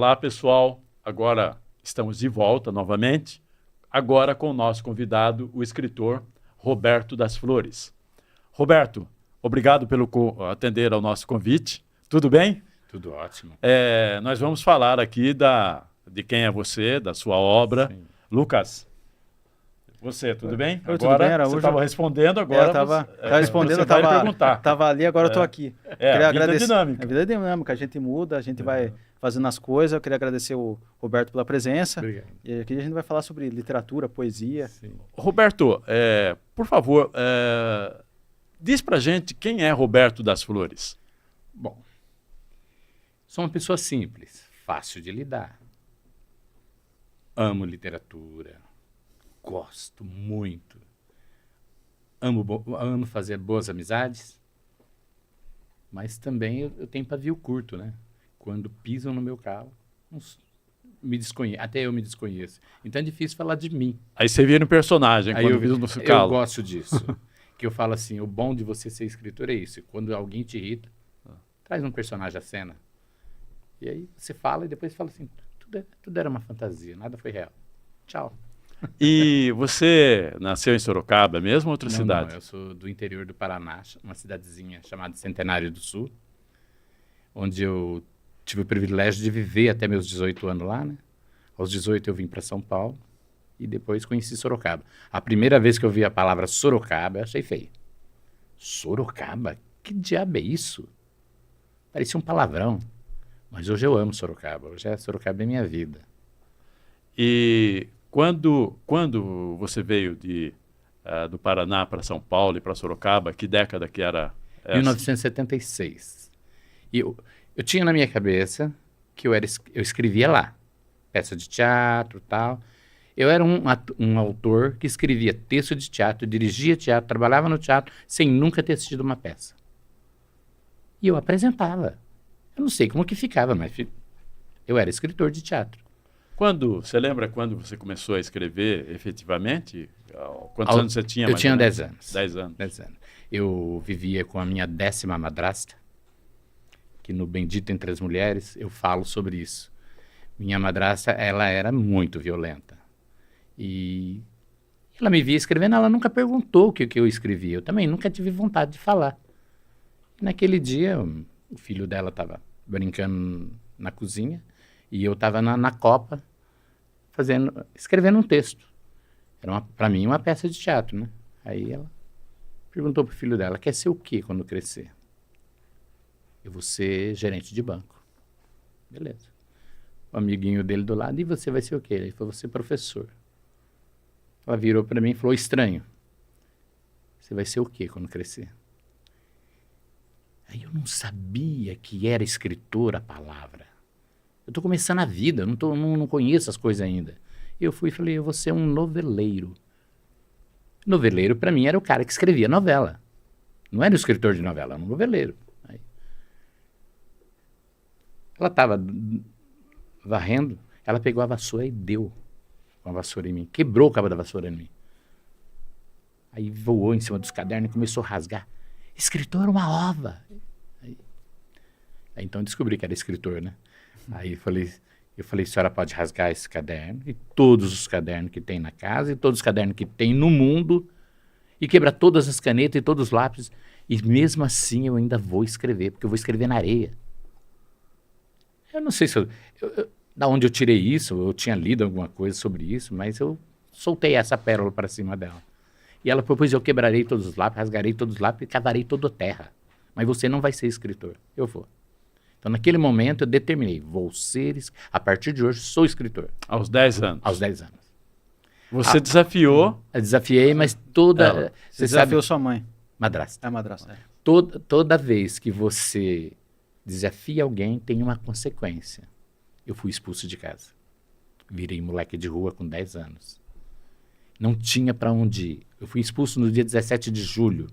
Olá, pessoal. Agora estamos de volta novamente, agora com o nosso convidado, o escritor Roberto das Flores. Roberto, obrigado pelo atender ao nosso convite. Tudo bem? Tudo ótimo. Nós vamos falar aqui de quem é você, da sua obra. Sim. Lucas, você, tudo bem? Oi, Agora, tudo bem, você Araújo? estava respondendo, agora eu estava respondendo, você vai perguntar. Estava ali, agora eu estou aqui. A vida é dinâmica. A vida é dinâmica, a gente muda, a gente vai fazendo as coisas. Eu queria agradecer o Roberto pela presença. Obrigado. E aqui a gente vai falar sobre literatura, poesia. Sim. Roberto, por favor, diz pra gente quem é Roberto das Flores. Bom, sou uma pessoa simples, fácil de lidar. Amo literatura, gosto muito. Amo fazer boas amizades, mas também eu tenho pavio curto, né? Quando pisam no meu carro, até eu me desconheço. Então é difícil falar de mim. Aí você vira um personagem Aí quando pisa no eu calo. gosto disso. Que eu falo assim, o bom de você ser escritor é isso. Quando alguém te irrita, traz um personagem à cena. E aí você fala e depois fala assim, tudo era uma fantasia, nada foi real. Tchau. E você nasceu em Sorocaba mesmo ou outra Não, cidade? não, eu sou do interior do Paraná, uma cidadezinha chamada Centenário do Sul, onde eu tive o privilégio de viver até meus 18 anos lá, né? Aos 18 eu vim para São Paulo e depois conheci Sorocaba. A primeira vez que eu vi a palavra Sorocaba, eu achei feio. Sorocaba? Que diabo é isso? Parecia um palavrão. Mas hoje eu amo Sorocaba. Hoje Sorocaba é minha vida. E quando você veio do Paraná para São Paulo e para Sorocaba, que década que era essa? 1976. E eu tinha na minha cabeça que eu escrevia lá. Peça de teatro e tal. Eu era um autor que escrevia texto de teatro, dirigia teatro, trabalhava no teatro, sem nunca ter assistido uma peça. E eu apresentava. Eu não sei como que ficava, mas eu era escritor de teatro. Você lembra quando você começou a escrever efetivamente? Quantos anos você tinha? Eu tinha 10 anos. 10 anos. 10 anos. Eu vivia com a minha 10ª madrasta, que no Bendito Entre as Mulheres eu falo sobre isso. Minha madrasta, ela era muito violenta. E ela me via escrevendo, ela nunca perguntou o que eu escrevia. Eu também nunca tive vontade de falar. E naquele dia, o filho dela estava brincando na cozinha e eu estava na copa escrevendo um texto. Era para mim uma peça de teatro, né? Aí ela perguntou pro filho dela, quer ser o quê quando crescer? Eu vou ser gerente de banco. Beleza. O amiguinho dele do lado, e você vai ser o quê? Ele falou, vou ser professor. Ela virou para mim e falou, estranho. Você vai ser o quê quando crescer? Aí eu não sabia que era escritor a palavra. Eu estou começando a vida, não conheço as coisas ainda. Eu fui e falei, eu vou ser um noveleiro. Noveleiro, para mim, era o cara que escrevia novela. Não era um escritor de novela, era um noveleiro. Aí, ela estava varrendo, ela pegou a vassoura e deu uma vassoura em mim. Quebrou o cabo da vassoura em mim. Aí voou em cima dos cadernos e começou a rasgar. Escritor, uma ova. Aí, então eu descobri que era escritor, né? Aí eu falei, a senhora pode rasgar esse caderno e todos os cadernos que tem na casa e todos os cadernos que tem no mundo e quebrar todas as canetas e todos os lápis. E mesmo assim eu ainda vou escrever, porque eu vou escrever na areia. Eu não sei se da onde eu tirei isso, eu tinha lido alguma coisa sobre isso, mas eu soltei essa pérola para cima dela. E ela propôs, eu quebrarei todos os lápis, rasgarei todos os lápis e cavarei toda a terra. Mas você não vai ser escritor. Eu vou. Então, naquele momento, eu determinei, a partir de hoje, sou escritor. Aos 10 anos? Aos 10 anos. Você desafiou? Eu desafiei, mas Você desafiou sua mãe? Madrasta. É madrasta. Toda vez que você desafia alguém, tem uma consequência. Eu fui expulso de casa. Virei moleque de rua com 10 anos. Não tinha para onde ir. Eu fui expulso no dia 17 de julho.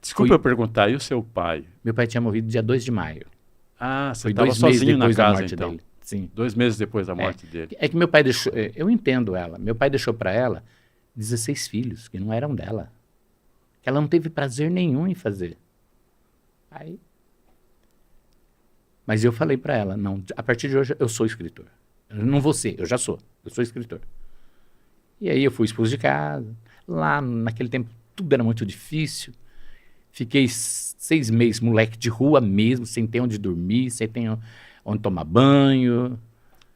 Desculpa eu perguntar, e o seu pai? Meu pai tinha morrido dia 2 de maio. Ah, você Foi estava 2 meses sozinho na depois da casa, morte então? dele. Sim. 2 meses depois da morte dele. É que meu pai deixou... Eu entendo ela. Meu pai deixou para ela 16 filhos, que não eram dela. Que ela não teve prazer nenhum em fazer. Aí... Mas eu falei para ela, não, a partir de hoje eu sou escritor. Eu não vou ser, eu já sou. Eu sou escritor. E aí eu fui expulso de casa. Lá, naquele tempo, tudo era muito difícil. Fiquei 6 meses moleque de rua mesmo, sem ter onde dormir, sem ter onde tomar banho.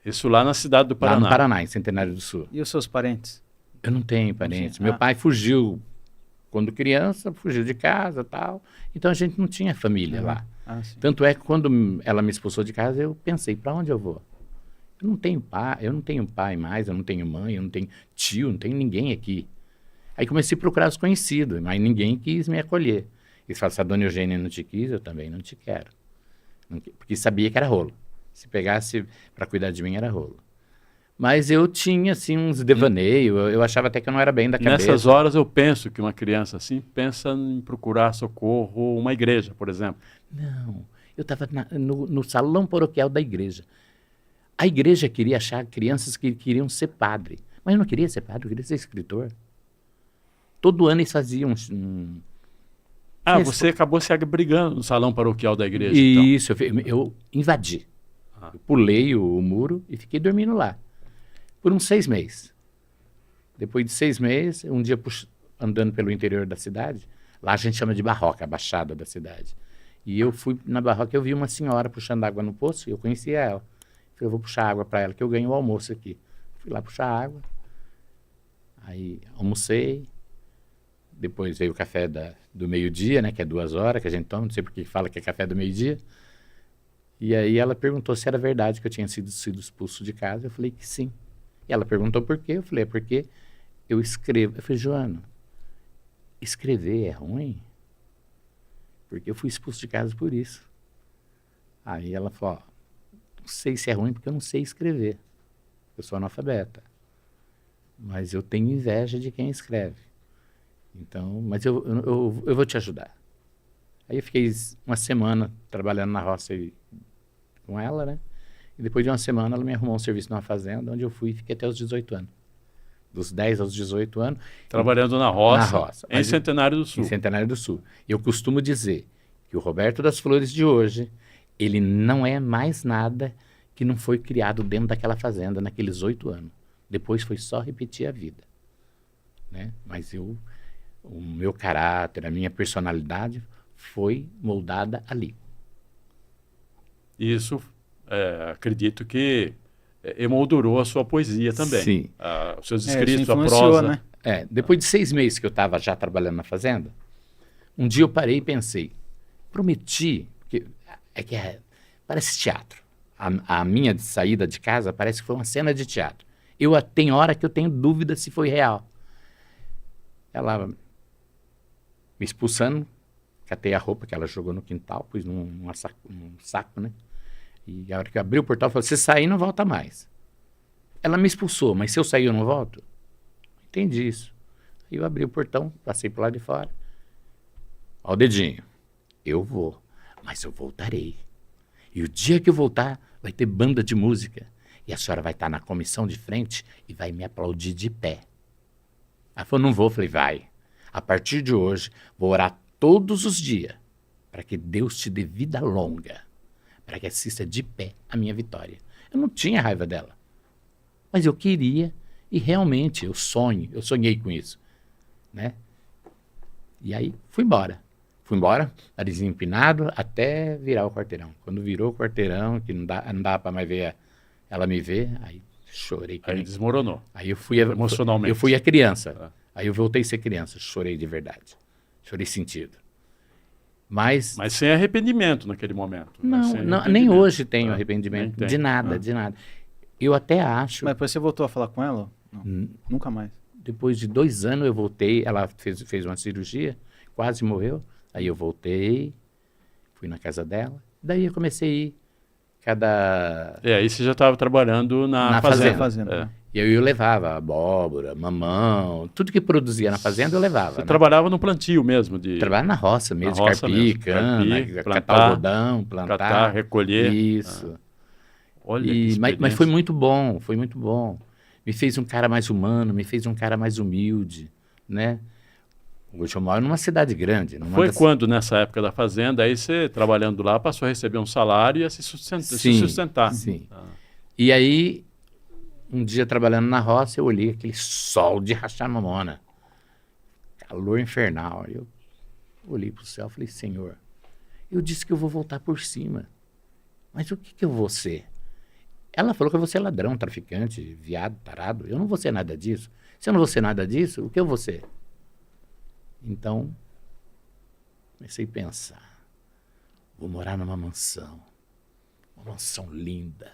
Isso lá na cidade do Paraná. Lá no Paraná, em Centenário do Sul. E os seus parentes? Eu não tenho parentes. Não tinha. Meu pai fugiu quando criança, fugiu de casa e tal. Então a gente não tinha família lá. Sim. Tanto é que quando ela me expulsou de casa, eu pensei, para onde eu vou? Eu não tenho pai mais, eu não tenho mãe, eu não tenho tio, não tenho ninguém aqui. Aí comecei a procurar os conhecidos, mas ninguém quis me acolher. Eles falaram, se a dona Eugênia não te quis, eu também não te quero. Porque sabia que era rolo. Se pegasse para cuidar de mim, era rolo. Mas eu tinha, assim, uns devaneios, eu achava até que eu não era bem da cabeça. Nessas horas eu penso que uma criança assim pensa em procurar socorro, uma igreja, por exemplo. Não, eu estava no salão paroquial da igreja. A igreja queria achar crianças que queriam ser padre. Mas eu não queria ser padre, eu queria ser escritor. Todo ano eles faziam Você acabou se abrigando no salão paroquial da igreja, Isso, eu invadi. Eu pulei o muro e fiquei dormindo lá. Por uns 6 meses. Depois de 6 meses, um dia andando pelo interior da cidade, lá a gente chama de barroca, a baixada da cidade. E eu fui na barroca, eu vi uma senhora puxando água no poço, e eu conhecia ela. Falei, eu vou puxar água para ela, que eu ganho o almoço aqui. Fui lá puxar água, aí almocei, depois veio o café do meio-dia, né, que é 2 horas que a gente toma, não sei por que fala que é café do meio-dia. E aí ela perguntou se era verdade que eu tinha sido expulso de casa. Eu falei que sim. E ela perguntou por quê. Eu falei, é porque eu escrevo. Eu falei, Joana, escrever é ruim? Porque eu fui expulso de casa por isso. Aí ela falou, não sei se é ruim porque eu não sei escrever. Eu sou analfabeta. Mas eu tenho inveja de quem escreve. Então, mas eu vou te ajudar. Aí eu fiquei uma semana trabalhando na roça com ela, né? E depois de uma semana ela me arrumou um serviço numa fazenda, onde eu fui e fiquei até os 18 anos. Dos 10 aos 18 anos. Trabalhando na roça, em Centenário do Sul. Em Centenário do Sul. E eu costumo dizer que o Roberto das Flores de hoje, ele não é mais nada que não foi criado dentro daquela fazenda naqueles 8 anos. Depois foi só repetir a vida. Né? Mas o meu caráter, a minha personalidade foi moldada ali. Isso, acredito que emoldurou a sua poesia também. Sim. Os seus escritos, a influenciou, prosa. né? Depois de 6 meses que eu estava já trabalhando na fazenda, um dia eu parei e pensei, prometi, parece teatro. A minha saída de casa parece que foi uma cena de teatro. Tem hora que eu tenho dúvida se foi real. Ela me expulsando, catei a roupa que ela jogou no quintal, pus num saco, né? E a hora que eu abri o portal, eu falei, se sair, não volta mais. Ela me expulsou, mas se eu sair, eu não volto? Entendi isso. Aí eu abri o portão, passei pro lado de fora. Ó o dedinho. Eu vou, mas eu voltarei. E o dia que eu voltar, vai ter banda de música. E a senhora vai estar na comissão de frente e vai me aplaudir de pé. Ela falou, não vou. Eu falei, vai. A partir de hoje, vou orar todos os dias para que Deus te dê vida longa, para que assista de pé a minha vitória. Eu não tinha raiva dela, mas eu queria e realmente eu sonhei com isso, né? E aí fui embora, narizinho empinado até virar o quarteirão. Quando virou o quarteirão, que não dava para mais ver ela me ver, aí chorei. Aí desmoronou. Aí eu fui emocionalmente. Eu fui a criança. Aí eu voltei a ser criança, chorei de verdade. Chorei sentido. Mas sem arrependimento naquele momento. Não, nem hoje tenho arrependimento. De nada. Eu até acho... Mas depois você voltou a falar com ela? Não, nunca mais. Depois de 2 anos eu voltei, ela fez uma cirurgia, quase morreu. Aí eu voltei, fui na casa dela. Daí eu comecei a ir aí você já estava trabalhando na fazenda. E eu levava abóbora, mamão, tudo que produzia na fazenda eu levava. Você trabalhava no plantio mesmo? Trabalhava na roça mesmo, carpir, cana, catar algodão, plantar. Catar, recolher. Isso. Olha mas foi muito bom, foi muito bom. Me fez um cara mais humano, me fez um cara mais humilde, né? Hoje eu moro numa cidade grande. Foi quando, nessa época da fazenda, aí você, trabalhando lá, passou a receber um salário e a se sustentar. Sim. E aí, um dia trabalhando na roça, eu olhei aquele sol de rachar mamona. Calor infernal. Eu olhei para o céu e falei, Senhor, eu disse que eu vou voltar por cima. Mas o que eu vou ser? Ela falou que eu vou ser ladrão, traficante, viado, tarado. Eu não vou ser nada disso. Se eu não vou ser nada disso, o que eu vou ser? Então, comecei a pensar. Vou morar numa mansão. Uma mansão linda.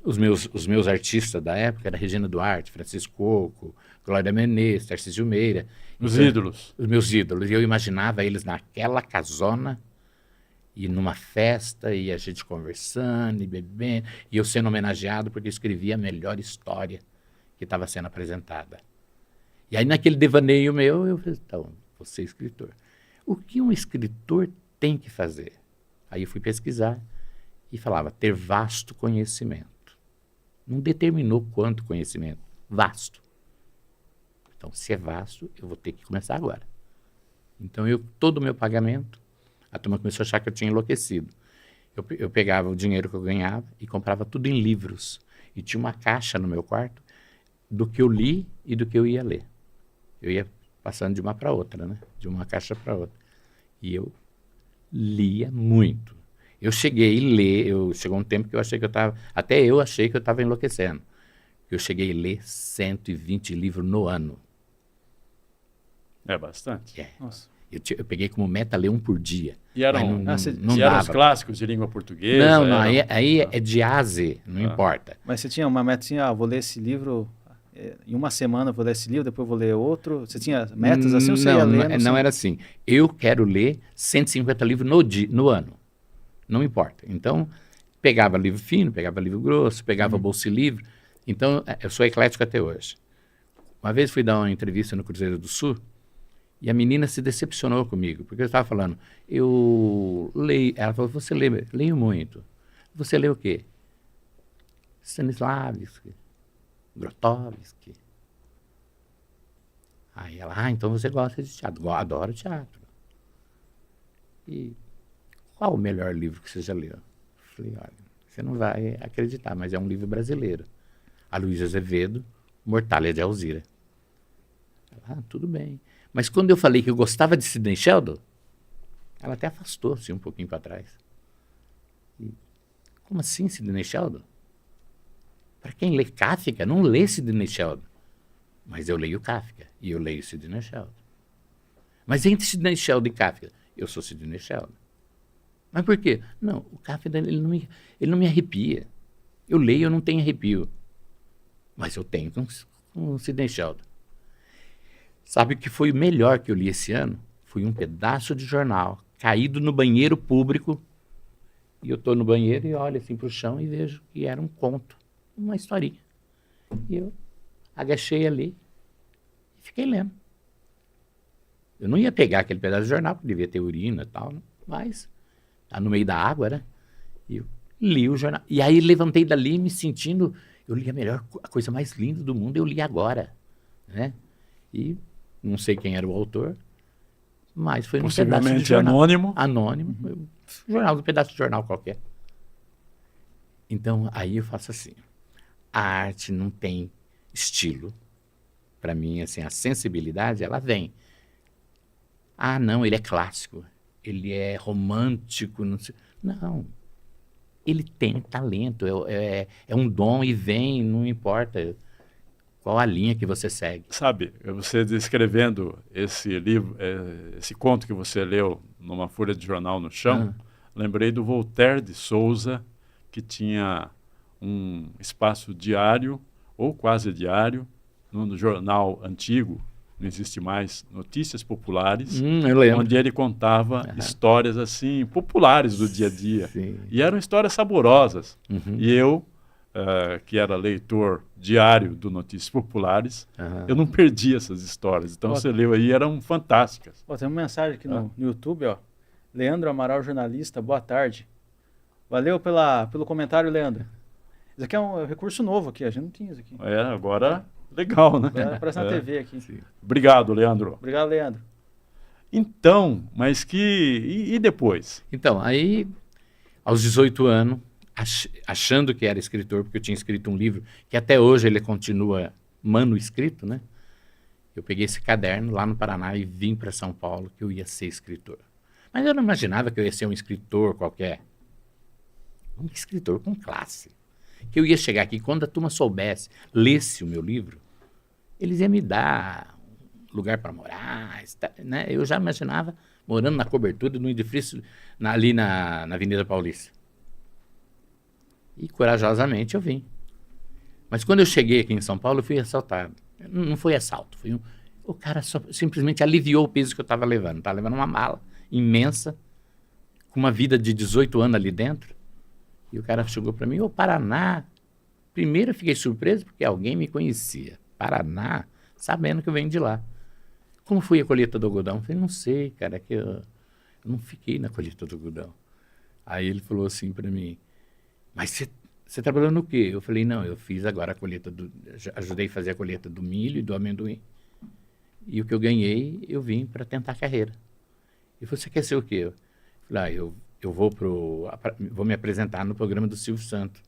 Os meus artistas da época eram Regina Duarte, Francisco Coco, Glória Menezes, Tarcísio Meira. Os ídolos. Os meus ídolos. E eu imaginava eles naquela casona, e numa festa, e a gente conversando e bebendo, e eu sendo homenageado porque eu escrevi a melhor história que estava sendo apresentada. E aí, naquele devaneio meu, eu falei, então, vou ser escritor. O que um escritor tem que fazer? Aí eu fui pesquisar e falava, ter vasto conhecimento. Não determinou quanto conhecimento, vasto. Então, se é vasto, eu vou ter que começar agora. Então, todo o meu pagamento, a turma começou a achar que eu tinha enlouquecido. Eu pegava o dinheiro que eu ganhava e comprava tudo em livros. E tinha uma caixa no meu quarto do que eu li e do que eu ia ler. Eu ia passando de uma para outra, né? De uma caixa para outra. E eu lia muito. Eu cheguei a ler, chegou um tempo que eu achei que até eu achei que eu estava enlouquecendo. Eu cheguei a ler 120 livros no ano. É bastante. É. Nossa. Eu peguei como meta ler um por dia. E eram, não eram os clássicos de língua portuguesa? Não, aí é de A a Z, não importa. Mas você tinha uma meta assim, vou ler esse livro, em uma semana eu vou ler esse livro, depois eu vou ler outro? Você tinha metas assim ou você ia ler? Não era assim. Eu quero ler 150 livros no ano. Não importa. Então, pegava livro fino, pegava livro grosso, pegava bolsa livre. Então, eu sou eclético até hoje. Uma vez fui dar uma entrevista no Cruzeiro do Sul, e a menina se decepcionou comigo, porque eu estava falando, eu leio, ela falou, você lê, leio muito. Você lê o quê? Stanislavski, Grotowski. Aí ela, então você gosta de teatro. Eu adoro teatro. E qual o melhor livro que você já leu? Eu falei, olha, você não vai acreditar, mas é um livro brasileiro. A Luísa Azevedo, Mortalha de Alzira. Ela, tudo bem. Mas quando eu falei que eu gostava de Sidney Sheldon, ela até afastou-se um pouquinho para trás. E, como assim Sidney Sheldon? Para quem lê Kafka, não lê Sidney Sheldon. Mas eu leio Kafka e eu leio Sidney Sheldon. Mas entre Sidney Sheldon e Kafka, eu sou Sidney Sheldon. Mas por quê? Não, o Kafka ele não me arrepia. Eu leio, eu não tenho arrepio. Mas eu tenho com Sidney Sheldon. Sabe o que foi o melhor que eu li esse ano? Foi um pedaço de jornal caído no banheiro público. E eu estou no banheiro e olho assim para o chão e vejo que era um conto, uma historinha. E eu agachei ali e fiquei lendo. Eu não ia pegar aquele pedaço de jornal, porque devia ter urina e tal, né? Mas tá no meio da água, né? E eu li o jornal. E aí levantei dali me sentindo, eu li a coisa mais linda do mundo, eu li agora, né? E não sei quem era o autor, mas foi um pedaço de jornal. Anônimo. Um jornal, um pedaço de jornal qualquer. Então, aí eu faço assim, a arte não tem estilo. Para mim, assim, a sensibilidade, ela vem. Ah, não, ele é clássico, ele é romântico, não sei. Não, ele tem talento, é um dom e vem, não importa qual a linha que você segue. Sabe, você descrevendo esse livro, esse conto que você leu numa folha de jornal no chão, lembrei do Voltaire de Souza, que tinha um espaço diário, ou quase diário, no jornal antigo, não existe mais, Notícias Populares, onde ele contava histórias assim, populares do dia a dia. Sim. E eram histórias saborosas. E eu, que era leitor diário do Notícias Populares, eu não perdi essas histórias. Então, você leu aí, eram fantásticas. Tem uma mensagem aqui no YouTube, ó. Leandro Amaral, jornalista, boa tarde. Valeu pelo comentário, Leandro. Isso aqui é um recurso novo aqui, a gente não tinha isso aqui. Agora legal, né? Agora aparece na TV aqui. Sim. Obrigado, Leandro. Obrigado, Leandro. Então, mas que... E depois? Então, aí, aos 18 anos, achando que era escritor, porque eu tinha escrito um livro, que até hoje ele continua manuscrito, né? Eu peguei esse caderno lá no Paraná e vim para São Paulo que eu ia ser escritor. Mas eu não imaginava que eu ia ser um escritor qualquer. Um escritor com classe. Que eu ia chegar aqui, quando a turma soubesse, lesse o meu livro, eles iam me dar lugar para morar, né? Eu já imaginava morando na cobertura de um edifício ali na Avenida Paulista. E corajosamente eu vim. Mas quando eu cheguei aqui em São Paulo, eu fui assaltado. Não foi assalto, foi o cara simplesmente aliviou o peso que eu estava levando. Estava levando uma mala imensa, com uma vida de 18 anos ali dentro. E o cara chegou para mim, ô Paraná. Primeiro eu fiquei surpreso porque alguém me conhecia. Paraná, sabendo que eu venho de lá. Como foi a colheita do algodão? Eu falei, não sei, cara, que eu não fiquei na colheita do algodão. Aí ele falou assim para mim, mas você trabalhou no quê? Eu falei, não, eu fiz agora a colheita ajudei a fazer a colheita do milho e do amendoim. E o que eu ganhei, eu vim para tentar a carreira. Ele falou, você quer ser o quê? Eu falei, eu vou me apresentar no programa do Silvio Santos.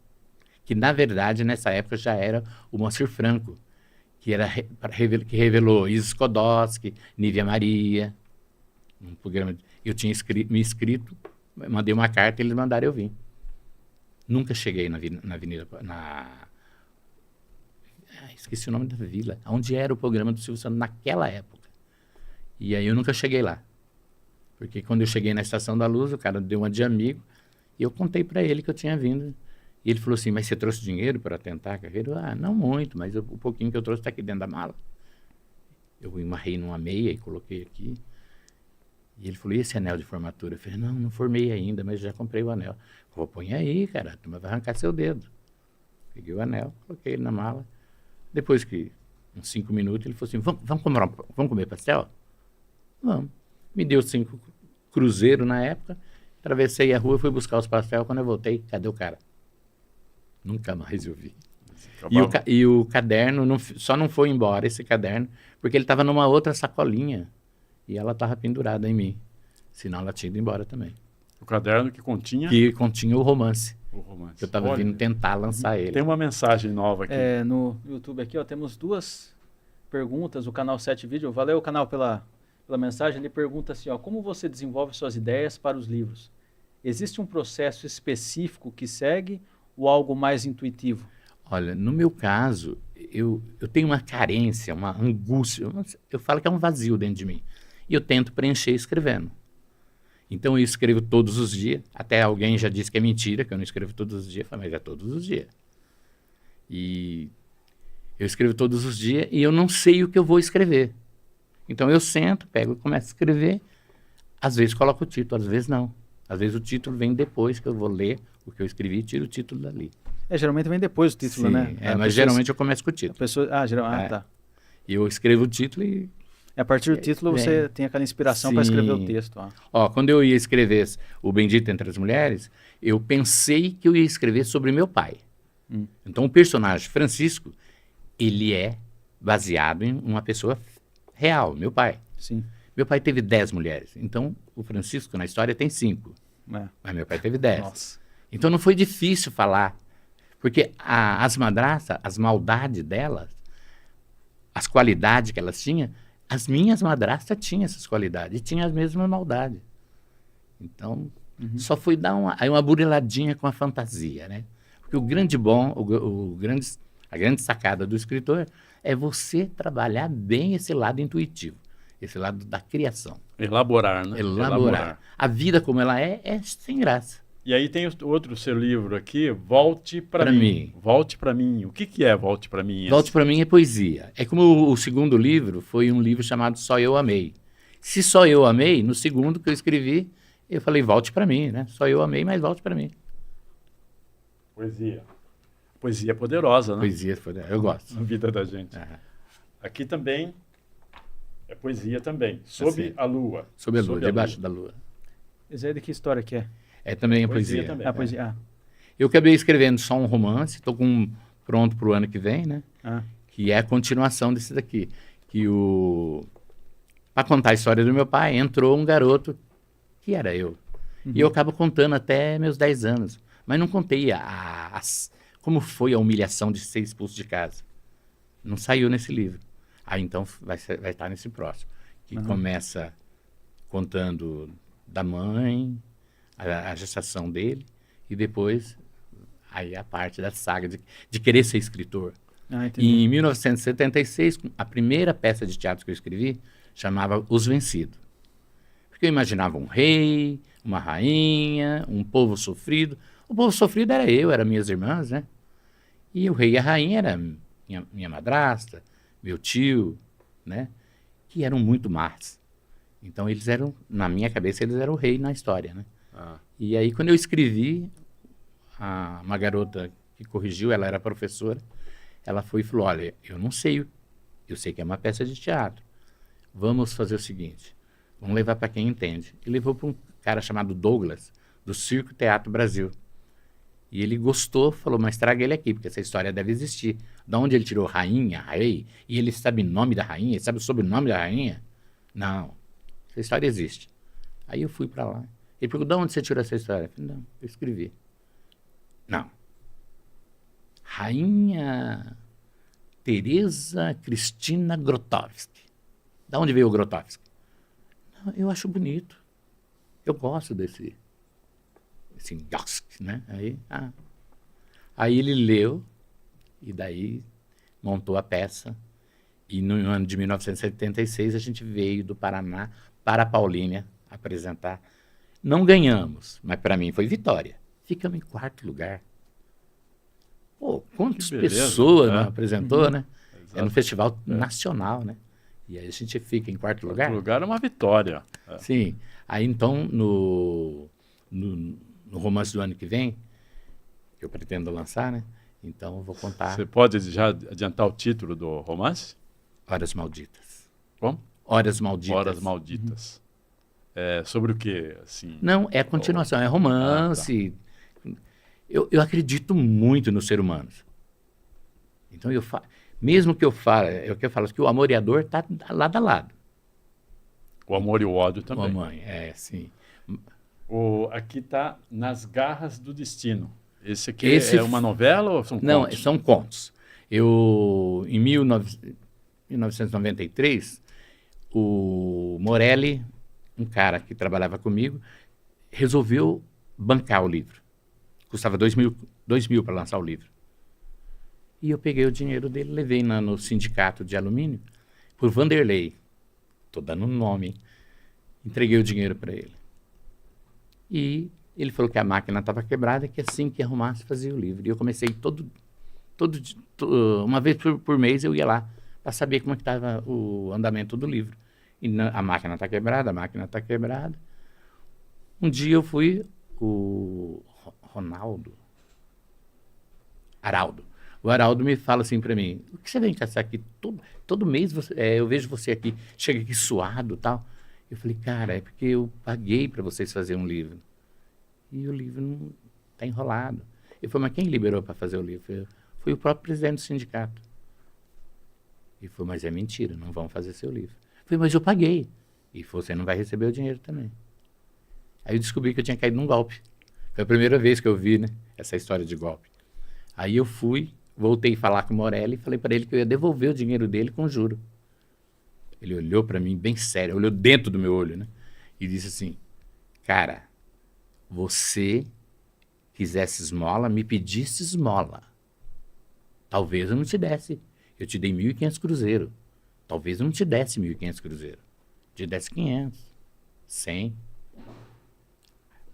Que, na verdade, nessa época já era o Moacir Franco, que revelou Isis Kodowski, Nívia Maria. Um programa, eu tinha me inscrito, mandei uma carta e eles mandaram eu vir. Nunca cheguei na avenida, esqueci o nome da vila, onde era o programa do Silvio Santos naquela época. E aí eu nunca cheguei lá. Porque quando eu cheguei na Estação da Luz, o cara deu uma de amigo, e eu contei para ele que eu tinha vindo. E ele falou assim, mas você trouxe dinheiro para tentar a carreira? Não muito, mas o pouquinho que eu trouxe está aqui dentro da mala. Eu amarrei numa meia e coloquei aqui. E ele falou, e esse anel de formatura? Eu falei, não formei ainda, mas já comprei o anel. Vou pôr aí, cara, tu vai arrancar seu dedo. Peguei o anel, coloquei ele na mala. Depois que, uns 5 minutos, ele falou assim, vamos comer pastel? Vamos. Me deu 5 cruzeiros na época, atravessei a rua, fui buscar os pastel. Quando eu voltei, cadê o cara? Nunca mais eu vi. E o caderno, só não foi embora, esse caderno, porque ele estava numa outra sacolinha. E ela estava pendurada em mim. Senão ela tinha ido embora também. O caderno que continha? Que continha o romance. O romance. Que eu estava vindo tentar lançar ele. Tem uma mensagem nova aqui. No YouTube aqui, ó, temos 2 perguntas. O canal 7 Vídeo. Valeu, canal, pela mensagem. Ele pergunta assim, ó, como você desenvolve suas ideias para os livros? Existe um processo específico que segue ou algo mais intuitivo? Olha, no meu caso, eu tenho uma carência, uma angústia. Eu falo que é um vazio dentro de mim. E eu tento preencher escrevendo. Então eu escrevo todos os dias. Até alguém já disse que é mentira, que eu não escrevo todos os dias. Eu falo, mas é todos os dias. E eu escrevo todos os dias e eu não sei o que eu vou escrever. Então eu sento, pego e começo a escrever. Às vezes coloco o título, às vezes não. Às vezes o título vem depois que eu vou ler o que eu escrevi e tiro o título dali. Geralmente vem depois o título, Sim, né? mas geralmente eu começo com o título. Tá. E eu escrevo o título e... A partir do título você tem aquela inspiração para escrever o texto. Quando eu ia escrever O Bendito Entre as Mulheres, eu pensei que eu ia escrever sobre meu pai. Então o personagem Francisco, ele é baseado em uma pessoa real, meu pai. Sim. Meu pai teve 10 mulheres, então o Francisco na história tem 5. Mas meu pai teve 10. Nossa. Então não foi difícil falar, porque as madrastas, as maldades delas, as qualidades que elas tinham, as minhas madrastas tinham essas qualidades e tinham as mesmas maldades. Então, só foi dar uma buriladinha com a fantasia, né? Porque o grande bom, a grande sacada do escritor é você trabalhar bem esse lado intuitivo, esse lado da criação. Elaborar, né? Elaborar. A vida como ela é sem graça. E aí tem outro seu livro aqui, Volte para mim. Volte para mim. O que é Volte para mim? Volte para mim é poesia. É como o segundo livro foi um livro chamado Só Eu Amei. Se Só Eu Amei, no segundo que eu escrevi, eu falei volte para mim, né? Só eu amei, mas volte para mim. Poesia. Poesia poderosa, né? Poesia poderosa, eu gosto. Na vida da gente. Aqui também é poesia também. Sob a lua. Sob a lua, debaixo da lua. Isso aí de que história que é? É também a poesia. Também. Poesia. Eu acabei escrevendo só um romance, estou pronto para o ano que vem, né? Que é a continuação desse daqui. Que o para contar a história do meu pai, entrou um garoto que era eu. E eu acabo contando até meus 10 anos. Mas não contei como foi a humilhação de ser expulso de casa. Não saiu nesse livro. Aí então vai estar nesse próximo. Que começa contando da mãe, a gestação dele, e depois aí a parte da saga de querer ser escritor. E em 1976, a primeira peça de teatro que eu escrevi chamava Os Vencidos. Porque eu imaginava um rei, uma rainha, um povo sofrido. O povo sofrido era eu, eram minhas irmãs, né? E o rei e a rainha era minha madrasta, meu tio, né? Que eram muito más. Então eles eram, na minha cabeça, eles eram o rei na história, né? E aí quando eu escrevi, uma garota que corrigiu, ela era professora, ela foi e falou, olha, eu não sei, eu sei que é uma peça de teatro. Vamos fazer o seguinte, vamos levar para quem entende. E levou para um cara chamado Douglas, do Circo Teatro Brasil. E ele gostou, falou, mas traga ele aqui, porque essa história deve existir. Da onde ele tirou rainha, rei, e ele sabe o nome da rainha, ele sabe o sobrenome da rainha? Não, essa história existe. Aí eu fui para lá. Ele perguntou, de onde você tirou essa história? Eu falei, não, eu escrevi. Não. Rainha Teresa Cristina Grotowski. Da onde veio o Grotowski? Não, eu acho bonito. Eu gosto desse Gosk, né? Aí ele leu e daí montou a peça. E no ano de 1976 a gente veio do Paraná para a Paulínia apresentar. Não ganhamos, mas para mim foi vitória. Ficamos em 4º lugar. Pô, quantas pessoas não apresentou, né? É no festival nacional, né? E aí a gente fica em 4º lugar. 4º lugar é uma vitória. Sim. Aí então, no romance do ano que vem, que eu pretendo lançar, né? Então eu vou contar... Você pode já adiantar o título do romance? Horas Malditas. Como? Horas Malditas. Horas Malditas. É, sobre o quê? Assim, não, é continuação, é romance. Tá. Eu acredito muito no ser humano. Então mesmo que eu falo, que o amor e a dor tá lado a lado. O amor e o ódio também. Sim. Aqui está Nas Garras do Destino. Esse aqui é uma novela ou são contos? Não, são contos. Em 1993, o Morelli, um cara que trabalhava comigo, resolveu bancar o livro. Custava 2 mil para lançar o livro. E eu peguei o dinheiro dele, levei no sindicato de alumínio, por Vanderlei. Estou dando um nome, hein? Entreguei o dinheiro para ele. E ele falou que a máquina estava quebrada e que assim que arrumasse fazia o livro. E eu comecei uma vez por mês eu ia lá para saber como é que estava o andamento do livro. E a máquina está quebrada, a máquina está quebrada. Um dia eu fui, o Araldo. O Araldo me fala assim para mim, o que você vem caçar aqui? Todo mês eu vejo você aqui, chega aqui suado e tal. Eu falei, cara, é porque eu paguei para vocês fazerem um livro. E o livro não está enrolado. Ele falou, mas quem liberou para fazer o livro? Foi o próprio presidente do sindicato. Ele falou, mas é mentira, não vão fazer seu livro. Eu falei, mas eu paguei. E você não vai receber o dinheiro também. Aí eu descobri que eu tinha caído num golpe. Foi a primeira vez que eu vi, né, essa história de golpe. Aí eu voltei a falar com o Morelli e falei para ele que eu ia devolver o dinheiro dele com juro. Ele olhou para mim bem sério, olhou dentro do meu olho, né? E disse assim, cara, você quisesse esmola, me pedisse esmola. Talvez eu não te desse. Eu te dei 1.500 cruzeiros. Talvez eu não te desse 1.500 cruzeiros. Te desse 500, 100.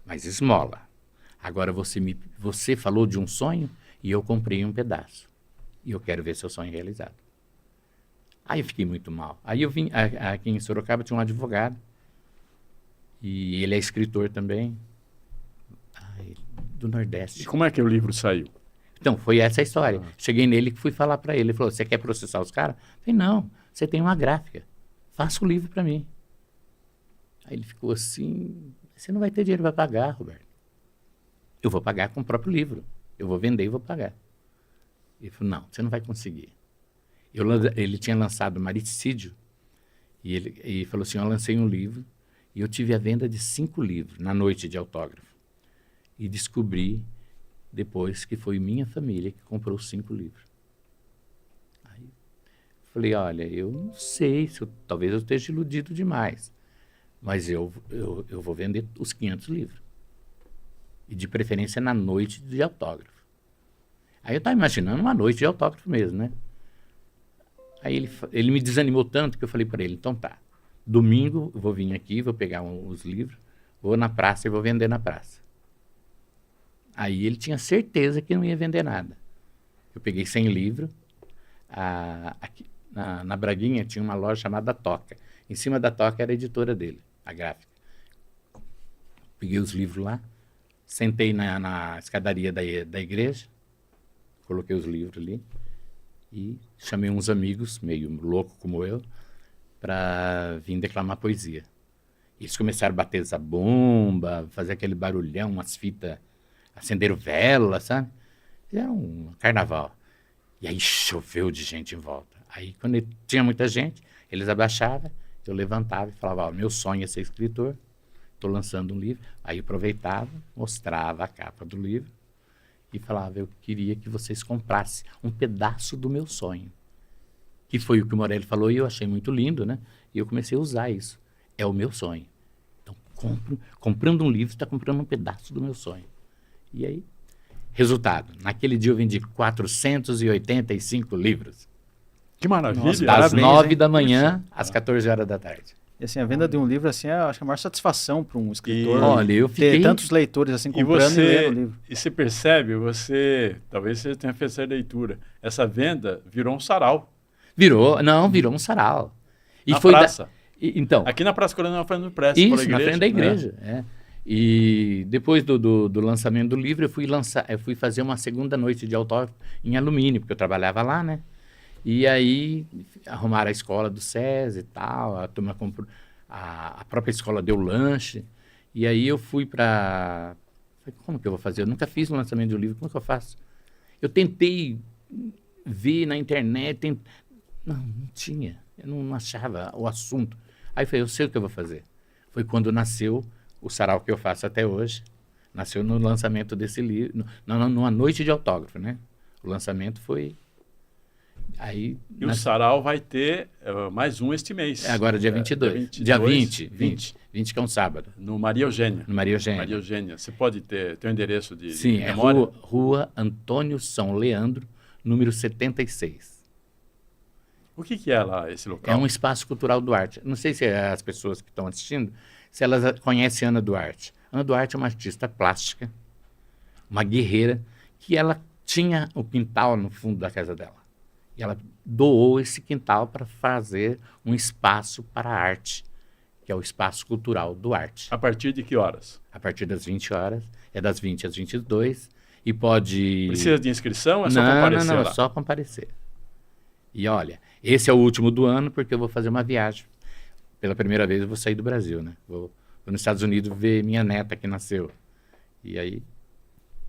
Mas esmola. Agora você falou de um sonho e eu comprei um pedaço. E eu quero ver seu sonho realizado. Aí eu fiquei muito mal. Aí eu vim, aqui em Sorocaba tinha um advogado. E ele é escritor também. Do Nordeste. E como é que o livro saiu? Então, foi essa a história. Cheguei nele e fui falar para ele. Ele falou, você quer processar os caras? Eu falei, não, você tem uma gráfica. Faça o livro para mim. Aí ele ficou assim, você não vai ter dinheiro para pagar, Roberto. Eu vou pagar com o próprio livro. Eu vou vender e vou pagar. Ele falou, não, você não vai conseguir. Ele tinha lançado Maricídio E ele falou assim, eu lancei um livro e eu tive a venda de 5 livros na noite de autógrafo. E descobri depois que foi minha família que comprou os 5 livros. Aí falei, olha, eu não sei, talvez eu esteja iludido demais, mas eu vou vender os 500 livros. E de preferência na noite de autógrafo. Aí eu estava imaginando uma noite de autógrafo mesmo, né? Aí ele me desanimou tanto que eu falei para ele, então tá, domingo eu vou vir aqui, vou pegar os livros, vou na praça e vou vender na praça. Aí ele tinha certeza que não ia vender nada. Eu peguei 100 livros, aqui, na Braguinha tinha uma loja chamada Toca. Em cima da Toca era a editora dele, a gráfica. Peguei os livros lá, sentei na escadaria da igreja, coloquei os livros ali e chamei uns amigos, meio louco como eu, para vir declamar poesia. Eles começaram a bater essa bomba, fazer aquele barulhão, umas fitas, acenderam vela, sabe? Era um carnaval. E aí choveu de gente em volta. Aí quando tinha muita gente, eles abaixavam, eu levantava e falava, meu sonho é ser escritor, estou lançando um livro. Aí eu aproveitava, mostrava a capa do livro e falava, eu queria que vocês comprassem um pedaço do meu sonho. Que foi o que o Morelli falou e eu achei muito lindo, né? E eu comecei a usar isso. É o meu sonho. Então, comprando um livro, você está comprando um pedaço do meu sonho. E aí, resultado, naquele dia eu vendi 485 livros. Que maravilha. Nossa, das parabéns, 9 hein? da manhã às 14 horas da tarde. E assim, a venda de um livro, assim, acho que é a maior satisfação para um escritor. Olha, eu fiquei... ter tantos leitores, assim, comprando e lendo o livro. E você percebe, talvez você tenha feito essa leitura, essa venda virou um sarau. Virou um sarau. E Na foi praça. Então, Aqui na Praça Coronel, na frente do Pressa, isso, na frente da igreja. É. E depois do lançamento do livro, eu fui fazer uma segunda noite de autógrafo em alumínio, porque eu trabalhava lá, né? E aí arrumaram a escola do SESI e tal, a turma comprou, a própria escola deu lanche. E aí eu fui para... Como que eu vou fazer? Eu nunca fiz o lançamento de um livro, como que eu faço? Eu tentei ver na internet, não tinha, eu não achava o assunto. Aí eu falei, eu sei o que eu vou fazer. Foi quando nasceu o sarau que eu faço até hoje, nasceu no lançamento desse livro, numa noite de autógrafo, né? O lançamento foi... Aí, e o sarau vai ter mais um este mês. Agora, dia 22. Dia 20, que é um sábado. No Maria Eugênia. No Maria Eugênia. Maria Eugênia. Você pode ter o endereço de Sim, memória? Rua Antônio São Leandro, número 76. O que é lá esse local? É um espaço cultural Duarte. Não sei se as pessoas que estão assistindo, se elas conhecem Ana Duarte. Ana Duarte é uma artista plástica, uma guerreira, que ela tinha o quintal no fundo da casa dela. E ela doou esse quintal para fazer um espaço para a arte, que é o espaço cultural Duarte. A partir de que horas? A partir das 20 horas, é das 20 às 22, e pode... Precisa de inscrição? É só comparecer lá? Não, é só comparecer. E olha, esse é o último do ano, porque eu vou fazer uma viagem. Pela primeira vez eu vou sair do Brasil, né? Vou nos Estados Unidos ver minha neta que nasceu. E aí,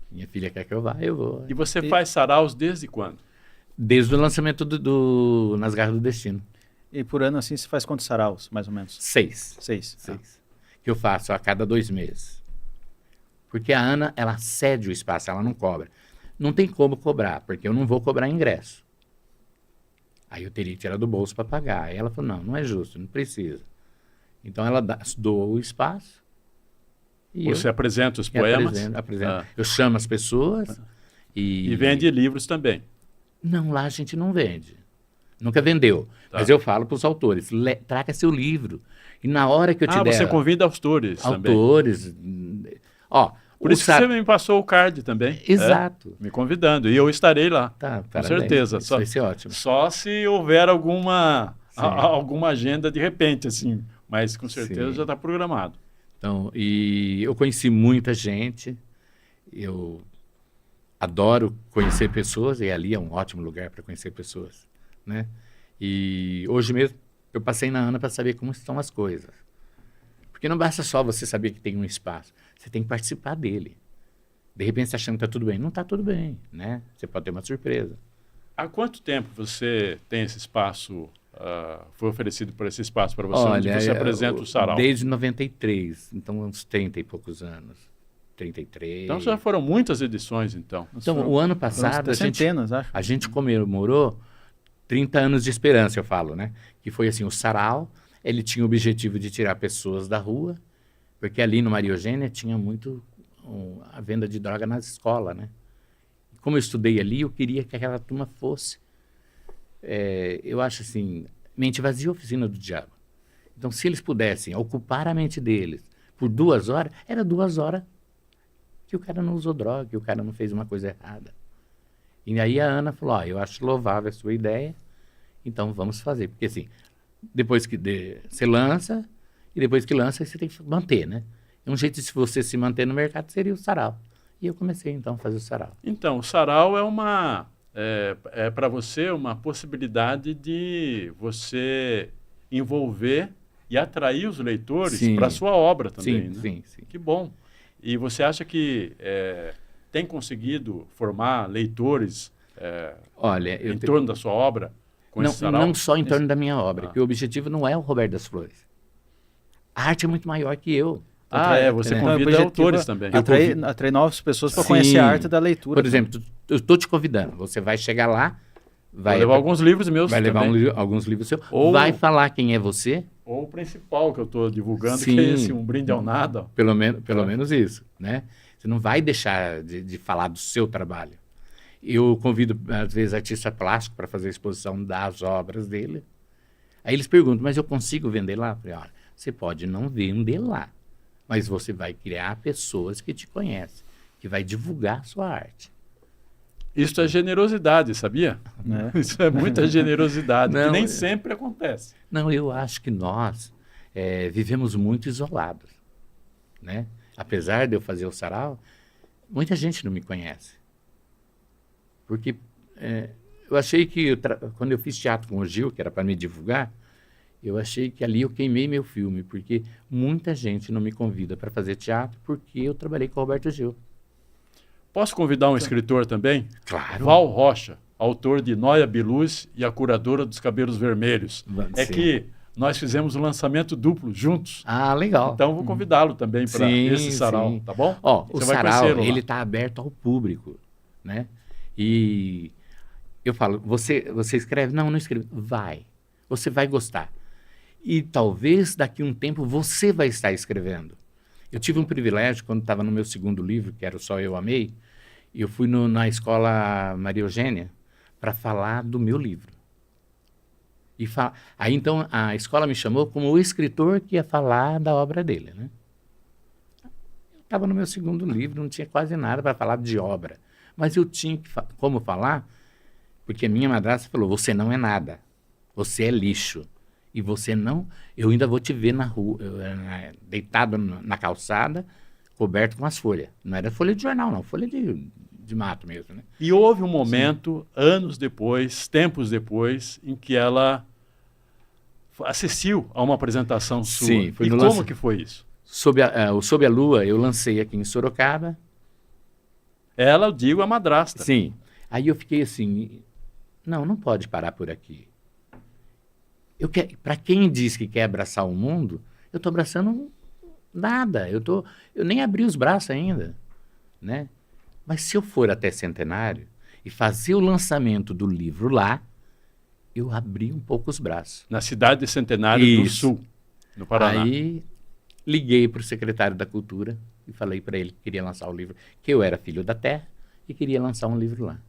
minha filha quer que eu vá, eu vou. E você faz saraus desde quando? Desde o lançamento Nas Garras do Destino. E por ano, assim, você faz quantos saraus, mais ou menos? 6. 6. Que eu faço a cada 2 meses. Porque a Ana, ela cede o espaço, ela não cobra. Não tem como cobrar, porque eu não vou cobrar ingresso. Aí eu teria que tirar do bolso para pagar. Aí ela falou, não é justo, não precisa. Então ela doa o espaço. E você apresenta os poemas? Apresento. Eu chamo as pessoas. E vende livros também? Não, lá a gente não vende. Nunca vendeu. Tá. Mas eu falo para os autores, traga seu livro. E na hora que eu te der... você convida autores também? Autores. Ó, por isso que você me passou o card também. Exato. Me convidando. E eu estarei lá. Tá, com certeza. Isso vai ser ótimo. Só se houver alguma agenda de repente, assim. Mas com certeza já está programado. Então, e eu conheci muita gente. Eu adoro conhecer pessoas, e ali é um ótimo lugar para conhecer pessoas, né? E hoje mesmo eu passei na Ana para saber como estão as coisas. Porque não basta só você saber que tem um espaço, você tem que participar dele. De repente você achando que está tudo bem. Não está tudo bem, né? Você pode ter uma surpresa. Há quanto tempo você tem esse espaço foi oferecido por esse espaço para você, onde Olha, você apresenta o sarau? desde 93, então uns 30 e poucos anos. 33. Então já foram muitas edições, então. Então, o ano passado, centenas, acho. a gente comemorou 30 anos de esperança, eu falo, né? Que foi assim, o sarau, ele tinha o objetivo de tirar pessoas da rua, porque ali no Maria Eugênia tinha muito a venda de droga nas escolas, né? Como eu estudei ali, eu queria que aquela turma fosse, eu acho assim, mente vazia, oficina do diabo. Então, se eles pudessem ocupar a mente deles por 2 horas, era 2 horas que o cara não usou droga, que o cara não fez uma coisa errada. E aí a Ana falou, eu acho louvável a sua ideia, então vamos fazer. Porque assim, depois que você lança, e depois que lança, você tem que manter, né? Um jeito de você se manter no mercado seria o sarau. E eu comecei então a fazer o sarau. Então, o sarau é para você uma possibilidade de você envolver e atrair os leitores para a sua obra também, né? Sim. Que bom. E você acha que tem conseguido formar leitores Olha, em torno da sua obra com esse sarau? Não só em torno da minha obra, porque o objetivo não é o Roberto das Flores. A arte é muito maior que eu. Você convida autores também. Atrair novas pessoas para conhecer a arte da leitura. Por exemplo, eu estou te convidando, você vai chegar lá, vai levar alguns livros meus vai também. levar alguns livros seus, vai falar quem é você. Ou o principal que eu estou divulgando, que é esse, Um Brinde ao Nada. Pelo menos isso, né? Você não vai deixar de falar do seu trabalho. Eu convido, às vezes, artista plástico para fazer a exposição das obras dele. Aí eles perguntam, mas eu consigo vender lá? Eu falei, olha, você pode não vender lá, mas você vai criar pessoas que te conhecem, que vai divulgar a sua arte. Isso é generosidade, sabia? Isso é muita generosidade, que nem sempre sempre acontece. Não, eu acho que nós vivemos muito isolados, né? Apesar de eu fazer o sarau, muita gente não me conhece. Porque eu achei que, quando eu fiz teatro com o Gil, que era para me divulgar, eu achei que ali eu queimei meu filme, porque muita gente não me convida para fazer teatro porque eu trabalhei com o Roberto Gil. Posso convidar um escritor também? Claro. Val Rocha, autor de Noia Biluz e a Curadora dos Cabelos Vermelhos. Sim. Que nós fizemos um lançamento duplo juntos. Legal. Então vou convidá-lo também para esse sarau, tá bom? O sarau, ele está aberto ao público, né? E eu falo, você escreve? Não escreve. Vai. Você vai gostar. E talvez daqui a um tempo você vai estar escrevendo. Eu tive um privilégio quando estava no meu segundo livro, que era o Só Eu Amei, e eu fui na escola Maria Eugênia para falar do meu livro. Aí então a escola me chamou como o escritor que ia falar da obra dele, né? Eu estava no meu segundo livro, não tinha quase nada para falar de obra, mas eu tinha como falar, porque a minha madrasta falou, você não é nada, você é lixo. E eu ainda vou te ver na rua, deitado na calçada, coberto com as folhas. Não era folha de jornal, não, folha de mato mesmo, né? E houve um momento, anos depois, tempos depois, em que ela assistiu a uma apresentação sua. Sim, foi e como que foi isso? Sob a Lua, eu lancei aqui em Sorocaba. Ela, eu digo, a madrasta. Sim. Aí eu fiquei assim, não pode parar por aqui. Para quem diz que quer abraçar o mundo, eu estou abraçando nada. Eu nem abri os braços ainda, né? Mas se eu for até Centenário e fazer o lançamento do livro lá, eu abri um pouco os braços. Na cidade de Centenário do Sul, no Paraná. Aí liguei para o secretário da Cultura e falei para ele que queria lançar o livro, que eu era filho da terra e queria lançar um livro lá.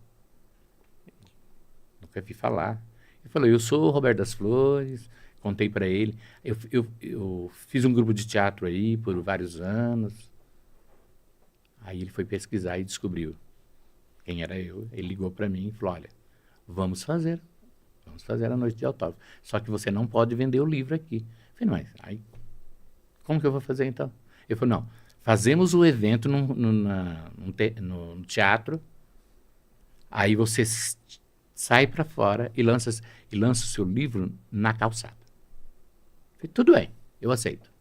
Nunca vi falar. Ele falou, eu sou o Roberto das Flores, contei para ele. Eu fiz um grupo de teatro aí por vários anos. Aí ele foi pesquisar e descobriu quem era eu. Ele ligou para mim e falou, olha, vamos fazer a noite de autógrafo. Só que você não pode vender o livro aqui. Eu falei, mas aí, como que eu vou fazer então? Ele falou, não, fazemos o evento no teatro, aí você sai para fora e lança o seu livro na calçada. Falei, tudo bem, eu aceito.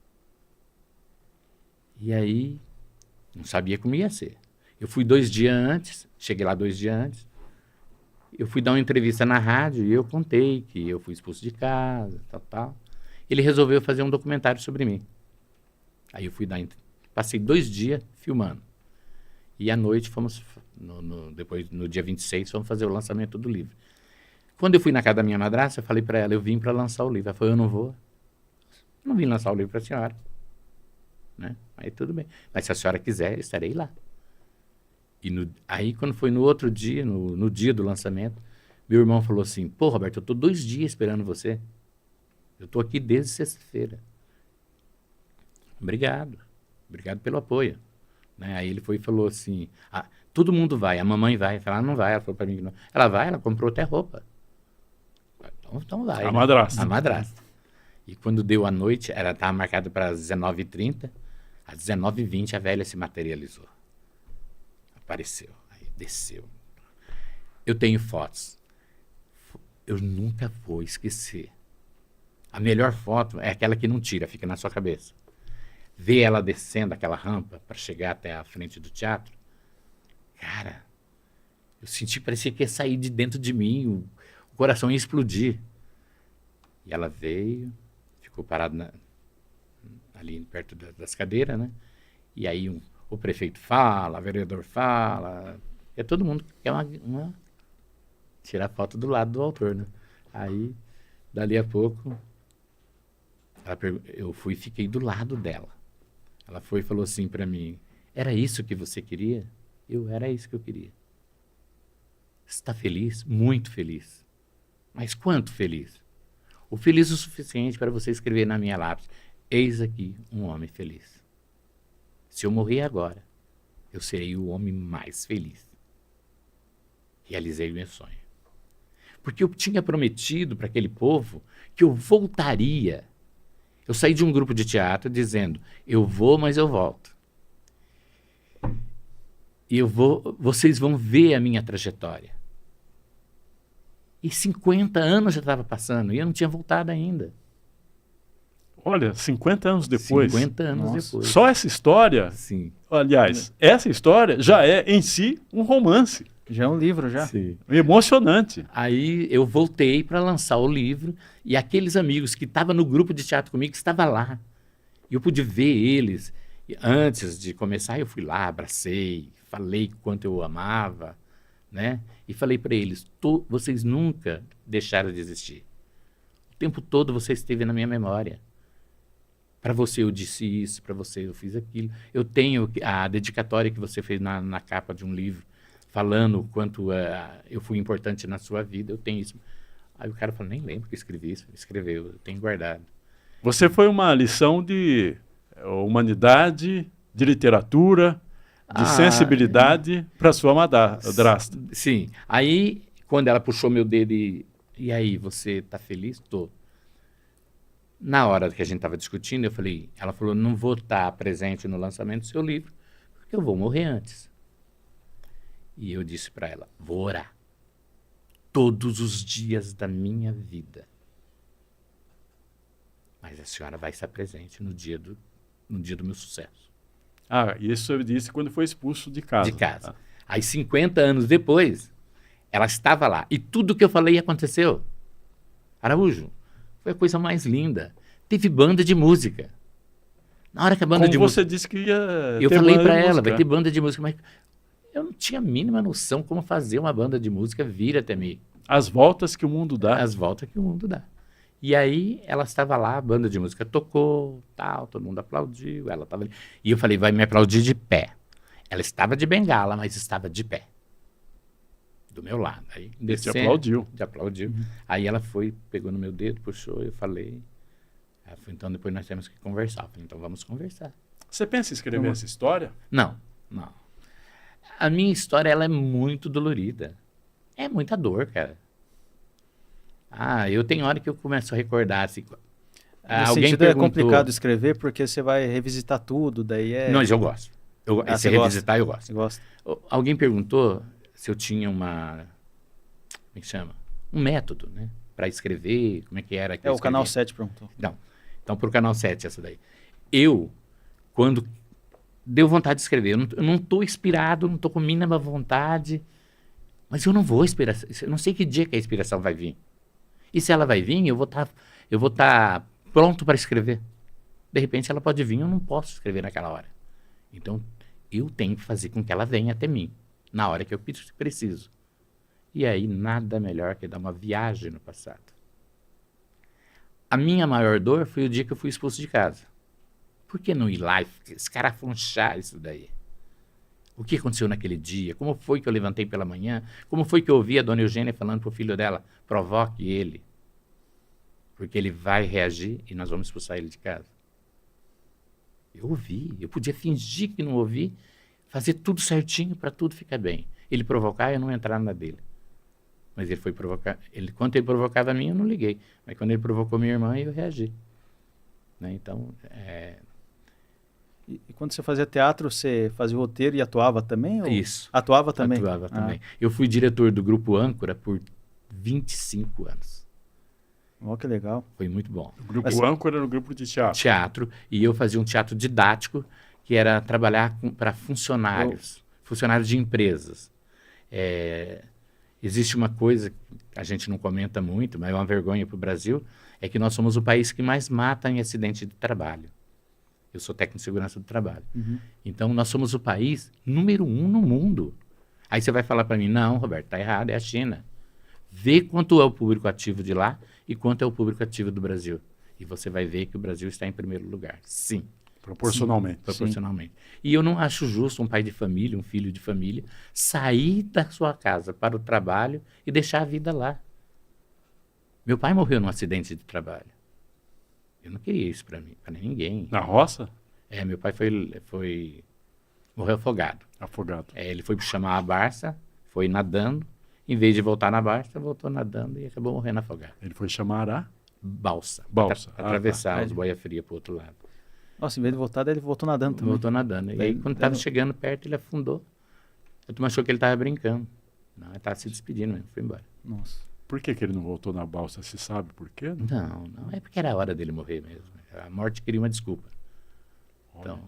E aí, não sabia como ia ser. Eu fui 2 dias antes, cheguei lá 2 dias antes, Eu fui dar uma entrevista na rádio e eu contei que eu fui expulso de casa, tal. Ele resolveu fazer um documentário sobre mim. Aí eu fui passei 2 dias filmando. E à noite fomos, depois no dia 26, fomos fazer o lançamento do livro. Quando eu fui na casa da minha madrasta, eu falei para ela, eu vim para lançar o livro. Ela falou, eu não vou. Eu não vim lançar o livro para a senhora. Né? Aí tudo bem. Mas se a senhora quiser, eu estarei lá. E aí, quando foi no outro dia, no dia do lançamento, meu irmão falou assim, pô, Roberto, eu estou 2 dias esperando você. Eu estou aqui desde sexta-feira. Obrigado. Obrigado pelo apoio. Né? Aí ele foi e falou assim, todo mundo vai, a mamãe vai. Ela não vai, ela falou para mim que não. Ela vai, ela comprou até roupa. Então vai. A madrasta. A madrasta. E quando deu a noite, ela estava marcada para as 19h30, às 19h20 a velha se materializou. Apareceu, aí desceu. Eu tenho fotos. Eu nunca vou esquecer. A melhor foto é aquela que não tira, fica na sua cabeça. Ver ela descendo aquela rampa para chegar até a frente do teatro. Cara, eu senti, parecia que ia sair de dentro de mim, o coração ia explodir. E ela veio, ficou parada ali perto das cadeiras, né? E aí o prefeito fala, o vereador fala, todo mundo quer tirar foto do lado do autor, né? Aí, dali a pouco, eu fui e fiquei do lado dela. Ela foi e falou assim para mim, era isso que você queria? Era isso que eu queria. Você está feliz? Muito feliz. Mas quanto feliz? O feliz o suficiente para você escrever na minha lápis, eis aqui um homem feliz. Se eu morrer agora, eu serei o homem mais feliz. Realizei o meu sonho. Porque eu tinha prometido para aquele povo que eu voltaria. Eu saí de um grupo de teatro dizendo, eu vou, mas eu volto. E vocês vão ver a minha trajetória. E 50 anos já estava passando e eu não tinha voltado ainda. Olha, 50 anos depois. 50 anos depois. Só essa história, sim. Aliás, essa história já é em si um romance. Já é um livro, já. Sim. Emocionante. Aí eu voltei para lançar o livro e aqueles amigos que estavam no grupo de teatro comigo, que estavam lá. E eu pude ver eles. E antes de começar, eu fui lá, abracei, falei quanto eu amava, né? E falei para eles, vocês nunca deixaram de existir. O tempo todo você esteve na minha memória. Para você eu disse isso, para você eu fiz aquilo. Eu tenho a dedicatória que você fez na capa de um livro, falando o quanto eu fui importante na sua vida, eu tenho isso. Aí o cara falou, nem lembro que eu escrevi isso. Escreveu, eu tenho guardado. Você foi uma lição de humanidade, de literatura, de sensibilidade para sua madrasta. Sim. Aí, quando ela puxou meu dedo e aí, você tá feliz? Tô. Na hora que a gente estava discutindo, ela falou, não vou estar presente no lançamento do seu livro, porque eu vou morrer antes. E eu disse para ela, vou orar todos os dias da minha vida. Mas a senhora vai estar presente no dia do meu sucesso. Isso eu disse quando foi expulso de casa. De casa. Aí 50 anos depois, ela estava lá. E tudo que eu falei aconteceu. Araújo, foi a coisa mais linda. Teve banda de música. Na hora que a banda de música... você disse que ia eu ter falei banda para de ela, música. vai ter banda de música, mas eu não tinha a mínima noção como fazer uma banda de música vir até mim. As voltas que o mundo dá. As voltas que o mundo dá. E aí ela estava lá, a banda de música tocou, tal, todo mundo aplaudiu, ela estava ali. E eu falei, vai me aplaudir de pé. Ela estava de bengala, mas estava de pé. Do meu lado. Aí Te aplaudiu. Te aplaudiu. Aí ela foi, pegou no meu dedo, puxou, eu falei. Ela falou, então depois nós temos que conversar. Eu falei, então vamos conversar. Você pensa em escrever essa história? Não. A minha história, ela é muito dolorida. É muita dor, cara. Eu tenho hora que eu começo a recordar, assim... alguém perguntou... É complicado escrever porque você vai revisitar tudo, daí é... Não, mas eu gosto. Se revisitar, eu gosto. Você gosta? Alguém perguntou se eu tinha como é que chama? Um método, né? Para escrever, como é que era que eu o Canal 7 perguntou. Não. Então, para o Canal 7, essa daí. Quando deu vontade de escrever, eu não estou inspirado, não estou com mínima vontade, Mas eu não vou esperar, eu não sei que dia que a inspiração vai vir. E se ela vai vir, eu vou estar pronto para escrever. De repente ela pode vir, eu não posso escrever naquela hora. Então eu tenho que fazer com que ela venha até mim, na hora que eu preciso. E aí nada melhor que dar uma viagem no passado. A minha maior dor foi o dia que eu fui expulso de casa. Por que não ir lá e escarafunchar isso daí? O que aconteceu naquele dia? Como foi que eu levantei pela manhã? Como foi que eu ouvi a dona Eugênia falando para o filho dela, provoque ele, porque ele vai reagir e nós vamos expulsar ele de casa? Eu ouvi, eu podia fingir que não ouvi, fazer tudo certinho para tudo ficar bem. Ele provocar, eu não entrar na dele. Mas ele foi provocar, quando ele provocava a mim, eu não liguei. Mas quando ele provocou minha irmã, eu reagi. Né? Então, E quando você fazia teatro, você fazia o roteiro e atuava também? Ou... Isso. Atuava também? Atuava também. Eu fui diretor do Grupo Âncora por 25 anos. Ó, que legal. Foi muito bom. O grupo Âncora era o grupo de teatro. Teatro. E eu fazia um teatro didático, que era trabalhar para funcionários de empresas. Existe uma coisa que a gente não comenta muito, mas é uma vergonha para o Brasil, é que nós somos o país que mais mata em acidente de trabalho. Eu sou técnico de segurança do trabalho. Uhum. Então, nós somos o país número 1 no mundo. Aí você vai falar para mim, não, Roberto, está errado, é a China. Vê quanto é o público ativo de lá e quanto é o público ativo do Brasil. E você vai ver que o Brasil está em primeiro lugar. Sim. Proporcionalmente. Sim, proporcionalmente. Sim. E eu não acho justo um pai de família, um filho de família, sair da sua casa para o trabalho e deixar a vida lá. Meu pai morreu num acidente de trabalho. Eu não queria isso para mim, para ninguém. Na roça? Meu pai morreu afogado. Afogado. Ele foi chamar a Barça, foi nadando. Em vez de voltar na Barça, voltou nadando e acabou morrendo afogado. Ele foi chamar a? Balsa. Balsa. Atravessar os boia fria para o outro lado. Nossa, em vez de voltar, ele voltou nadando também. Voltou nadando. E aí, quando estava chegando perto, ele afundou. A turma achou que ele estava brincando. Não, ele estava se despedindo mesmo, foi embora. Nossa. Por que ele não voltou na balsa? Se sabe por quê? Não, é porque era a hora dele morrer mesmo. A morte queria uma desculpa. Então,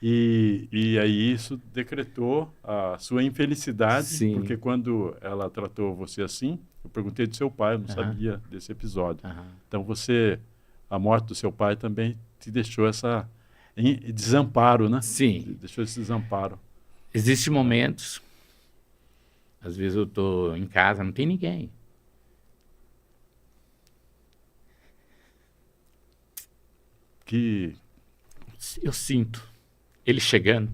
e aí isso decretou a sua infelicidade, sim. Porque quando ela tratou você assim, eu perguntei do seu pai, eu não sabia desse episódio. Então a morte do seu pai também te deixou desamparo, né? Sim. Deixou esse desamparo. Existem momentos, às vezes eu estou em casa, não tem ninguém. Que eu sinto ele chegando.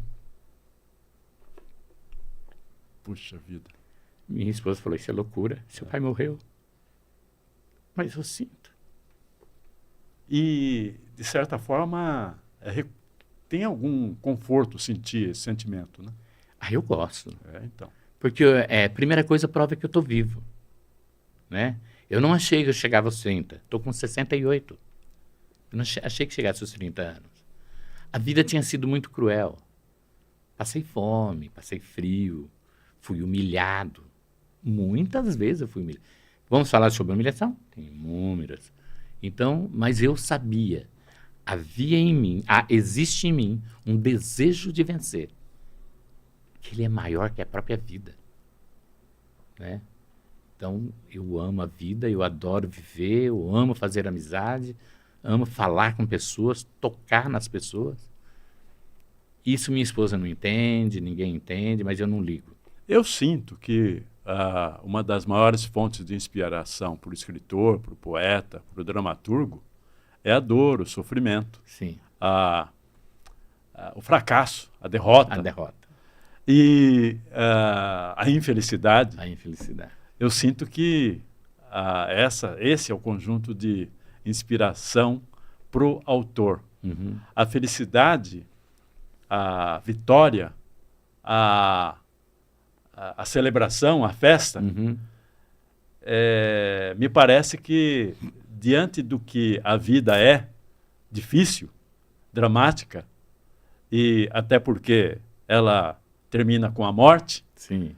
Puxa vida. Minha esposa falou, isso é loucura, seu pai morreu. Mas eu sinto. E, de certa forma, tem algum conforto sentir esse sentimento, né? Eu gosto. Então. Porque, primeira coisa, prova que eu estou vivo. Né? Eu não achei que eu chegava aos 30. Estou com 68. Eu não achei que chegasse aos 30 anos. A vida tinha sido muito cruel. Passei fome, passei frio, fui humilhado. Muitas vezes eu fui humilhado. Vamos falar sobre humilhação? Tem inúmeras. Então, mas eu sabia, existe em mim um desejo de vencer, que ele é maior que a própria vida. Né? Então, eu amo a vida, eu adoro viver, eu amo fazer amizade, amo falar com pessoas, tocar nas pessoas. Isso minha esposa não entende, ninguém entende, mas eu não ligo. Eu sinto que uma das maiores fontes de inspiração para o escritor, para o poeta, para o dramaturgo, é a dor, o sofrimento. Sim. O fracasso, a derrota. A derrota. E a infelicidade. A infelicidade. Eu sinto que esse é o conjunto de inspiração para o autor. Uhum. A felicidade, a vitória, a celebração, a festa, uhum. Me parece que, diante do que a vida é difícil, dramática, e até porque ela termina com a morte, sim.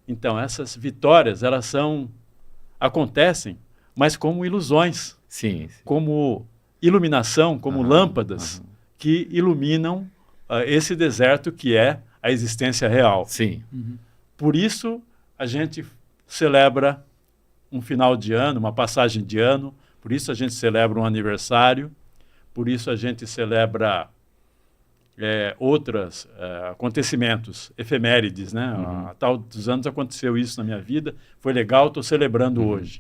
Então essas vitórias, elas acontecem, mas como ilusões, sim. como iluminação, como lâmpadas que iluminam esse deserto que é a existência real. Sim. Por isso, a gente celebra um final de ano, uma passagem de ano, por isso a gente celebra um aniversário, por isso a gente celebra outros acontecimentos, efemérides, né? Há tantos anos aconteceu isso na minha vida, foi legal, estou celebrando hoje.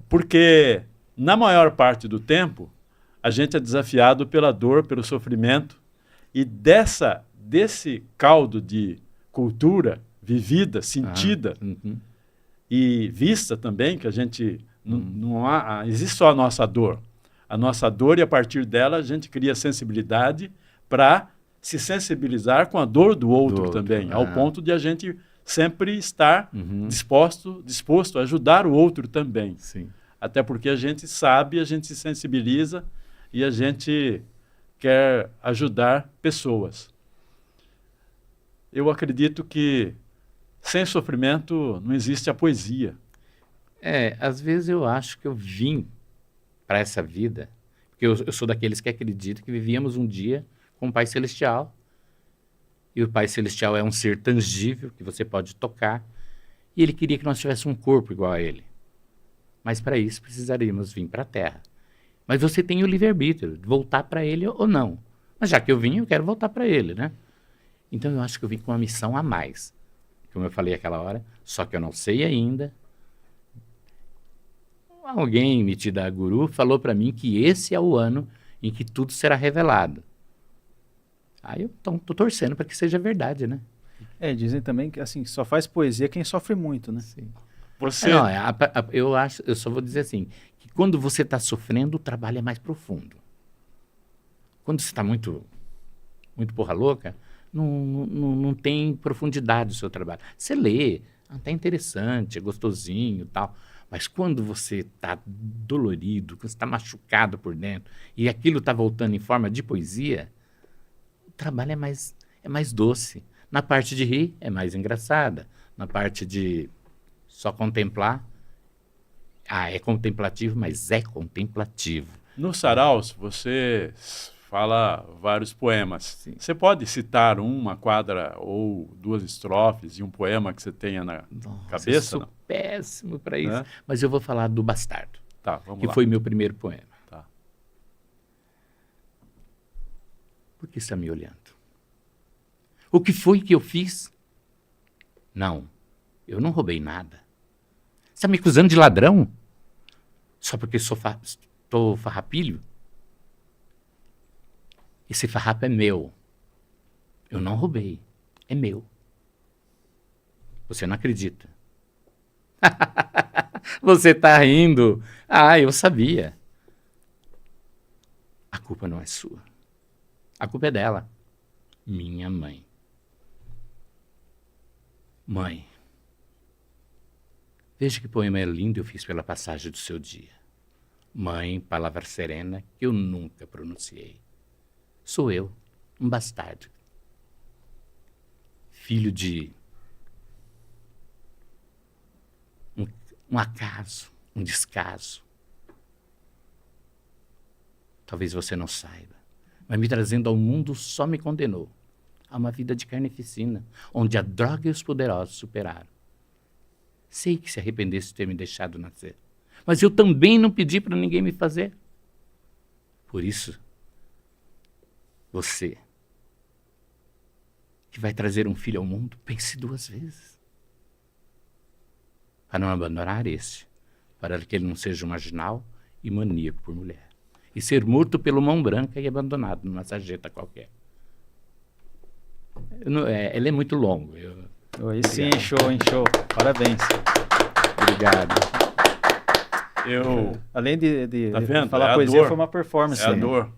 Porque, na maior parte do tempo, a gente é desafiado pela dor, pelo sofrimento, e desse caldo de cultura vivida, sentida e vista também, que a gente não existe só a nossa dor. A nossa dor, e a partir dela a gente cria sensibilidade para se sensibilizar com a dor do outro também, ao ponto de a gente sempre estar disposto a ajudar o outro também. Sim. Até porque a gente sabe, a gente se sensibiliza e a gente quer ajudar pessoas. Eu acredito que sem sofrimento não existe a poesia. Às vezes eu acho que eu vim para essa vida, porque eu sou daqueles que acreditam que vivíamos um dia com o Pai Celestial, e o Pai Celestial é um ser tangível, que você pode tocar, e Ele queria que nós tivéssemos um corpo igual a Ele. Mas para isso precisaríamos vir para a Terra. Mas você tem o livre-arbítrio, de voltar para Ele ou não. Mas já que eu vim, eu quero voltar para Ele, né? Então eu acho que eu vim com uma missão a mais, como eu falei aquela hora, só que eu não sei ainda. Alguém metido a guru falou para mim que esse é o ano em que tudo será revelado. Aí eu estou torcendo para que seja verdade, né? Dizem também que assim, só faz poesia quem sofre muito, né? Sim. Você... Não, eu só vou dizer assim, que quando você está sofrendo, o trabalho é mais profundo. Quando você está muito porra louca, não tem profundidade o seu trabalho. Você lê, até interessante, é gostosinho e tal. Mas quando você está dolorido, quando você está machucado por dentro, e aquilo está voltando em forma de poesia, o trabalho é mais doce. Na parte de rir, é mais engraçada. Na parte de só contemplar, é contemplativo, mas é contemplativo. No Saraus, você fala vários poemas. Sim. Você pode citar uma quadra ou duas estrofes de um poema que você tenha na cabeça? Eu sou péssimo para isso. Mas eu vou falar do Bastardo, Tá, vamos que lá. foi meu primeiro poema. Tá. Por que está me olhando? O que foi que eu fiz? Não, eu não roubei nada. Você está me acusando de ladrão? Só porque estou farrapilho? Esse farrapo é meu. Eu não roubei. É meu. Você não acredita. Você está rindo. Eu sabia. A culpa não é sua. A culpa é dela. Minha mãe. Mãe. Veja que poema lindo eu fiz pela passagem do seu dia. Mãe, palavra serena que eu nunca pronunciei. Sou eu, um bastardo. Filho de um acaso, um descaso. Talvez você não saiba, mas me trazendo ao mundo só me condenou a uma vida de carnificina, onde a droga e os poderosos superaram. Sei que se arrependesse de ter me deixado nascer, mas eu também não pedi para ninguém me fazer. Por isso, você, que vai trazer um filho ao mundo, pense duas vezes. Para não abandonar esse, para que ele não seja um marginal e maníaco por mulher. E ser morto pela mão branca e abandonado numa sarjeta qualquer. Ele é muito longo. Aí sim, show. Parabéns. Obrigado. Além de Tá vendo? falar É a poesia, dor. foi uma performance. É a né? dor.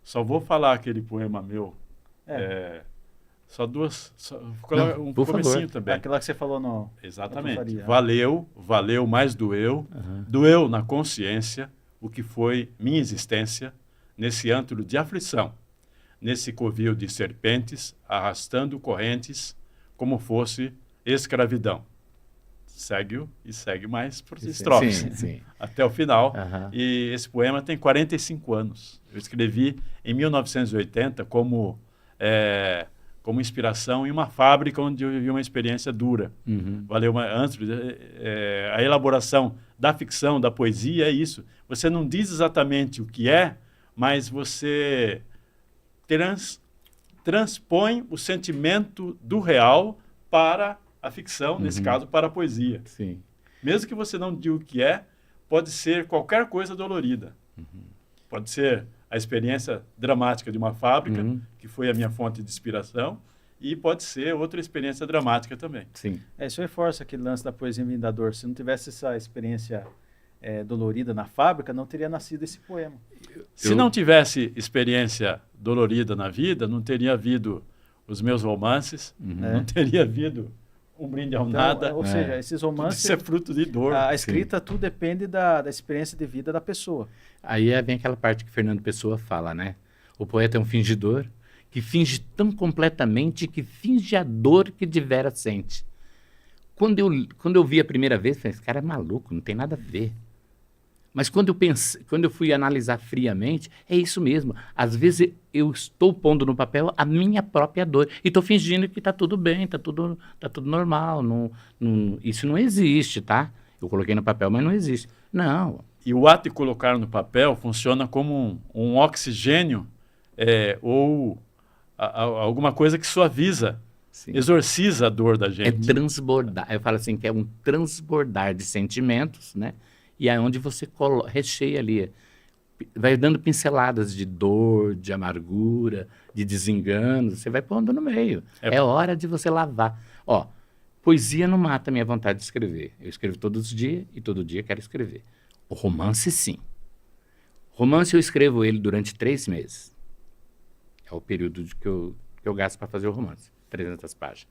Só vou falar aquele poema meu. Só duas. Um por comecinho favor. também. Aquela que você falou no... Exatamente. Faria. Valeu, mas doeu. Doeu na consciência o que foi minha existência nesse antro de aflição, nesse covil de serpentes, arrastando correntes como fosse escravidão. Segue-o e segue mais por estrofes. Sim. Até o final. E esse poema tem 45 anos. Eu escrevi em 1980 como como inspiração em uma fábrica onde eu vivi uma experiência dura. Valeu, antes, a elaboração da ficção, da poesia é isso. Você não diz exatamente o que é, mas você transpõe o sentimento do real para a ficção, nesse caso, para a poesia. Sim. Mesmo que você não diga o que é, pode ser qualquer coisa dolorida. Pode ser a experiência dramática de uma fábrica, que foi a minha fonte de inspiração, e pode ser outra experiência dramática também. Sim. Isso reforça aquele lance da poesia em Vindador. Se não tivesse essa experiência dolorida na fábrica, não teria nascido esse poema. Se não tivesse experiência dolorida na vida, não teria havido os meus romances, não teria havido Um Brinde ao Nada. Ou seja, esses romances... Isso é fruto de dor. A escrita, tudo depende da experiência de vida da pessoa. Aí vem aquela parte que Fernando Pessoa fala, né? O poeta é um fingidor que finge tão completamente que finge a dor que de vera sente. Quando eu vi a primeira vez, eu falei, esse cara é maluco, não tem nada a ver. Mas quando eu fui analisar friamente, é isso mesmo. Às vezes eu estou pondo no papel a minha própria dor e estou fingindo que está tudo bem, está tudo normal. Isso não existe, tá? Eu coloquei no papel, mas não existe. Não. E o ato de colocar no papel funciona como um oxigênio ou alguma coisa que suaviza, exorciza a dor da gente. É transbordar. Eu falo assim que é um transbordar de sentimentos, né? E é onde você recheia ali, vai dando pinceladas de dor, de amargura, de desengano, você vai pondo no meio. É hora de você lavar. Ó, poesia não mata a minha vontade de escrever. Eu escrevo todos os dias e todo dia quero escrever. O romance, sim. Romance eu escrevo ele durante 3 meses. É o período que eu gasto para fazer o romance, 300 páginas.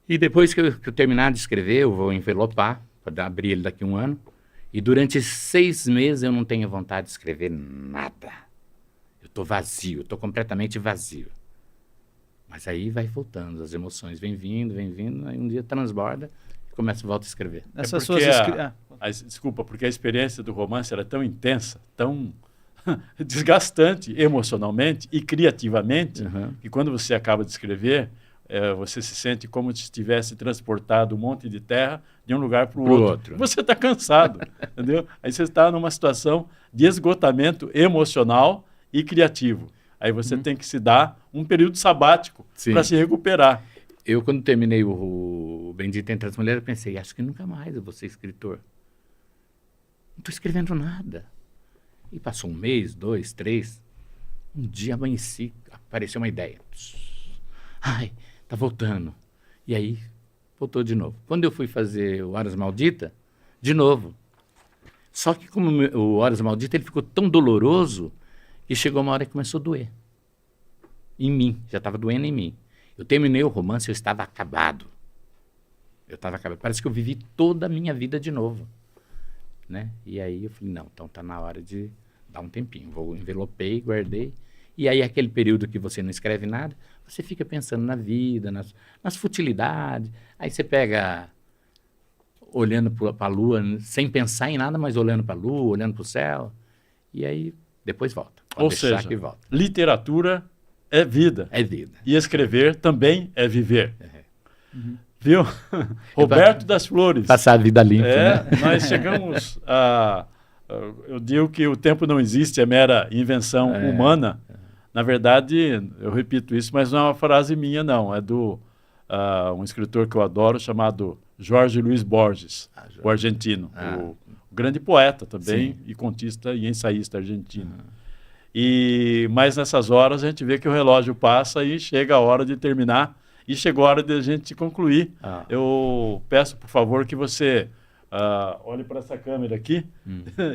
E depois que eu terminar de escrever, eu vou envelopar, para abrir ele daqui a 1 ano, e durante 6 meses eu não tenho vontade de escrever nada. Eu estou vazio, estou completamente vazio. Mas aí vai voltando, as emoções vêm vindo, aí um dia transborda e volta a escrever. Desculpa, porque a experiência do romance era tão intensa, tão desgastante emocionalmente e criativamente, que quando você acaba de escrever, você se sente como se tivesse transportado um monte de terra de um lugar para o outro. Você está cansado, entendeu? Aí você está numa situação de esgotamento emocional e criativo. Aí você tem que se dar um período sabático para se recuperar. Eu, quando terminei o Bendito Entre as Mulheres, pensei, acho que nunca mais eu vou ser escritor. Não estou escrevendo nada. E passou 1 mês, 2, 3. Um dia amanheci, apareceu uma ideia. Ai, tá voltando. E aí, voltou de novo. Quando eu fui fazer o Horas Maldita, de novo. Só que como o Horas Maldita, ele ficou tão doloroso que chegou uma hora que começou a doer. Em mim, já estava doendo em mim. Eu terminei o romance, eu estava acabado. Parece que eu vivi toda a minha vida de novo. Né? E aí eu falei, não, então tá na hora de dar um tempinho. Envelopei, guardei. E aí aquele período que você não escreve nada, você fica pensando na vida, nas futilidades. Aí você pega, olhando para a lua, sem pensar em nada, mas olhando para a lua, olhando para o céu. E aí depois volta. Ou seja, literatura é vida. É vida. E escrever também é viver. Viu? Roberto das Flores. Passar a vida limpa, né? Nós chegamos a... Eu digo que o tempo não existe, é mera invenção humana. Na verdade, eu repito isso, mas não é uma frase minha, não. É do um escritor que eu adoro, chamado Jorge Luis Borges, o argentino. O grande poeta também, e contista e ensaísta argentino. Mas nessas horas a gente vê que o relógio passa e chega a hora de terminar. E chegou a hora de a gente concluir. Eu peço, por favor, que você olhe para essa câmera aqui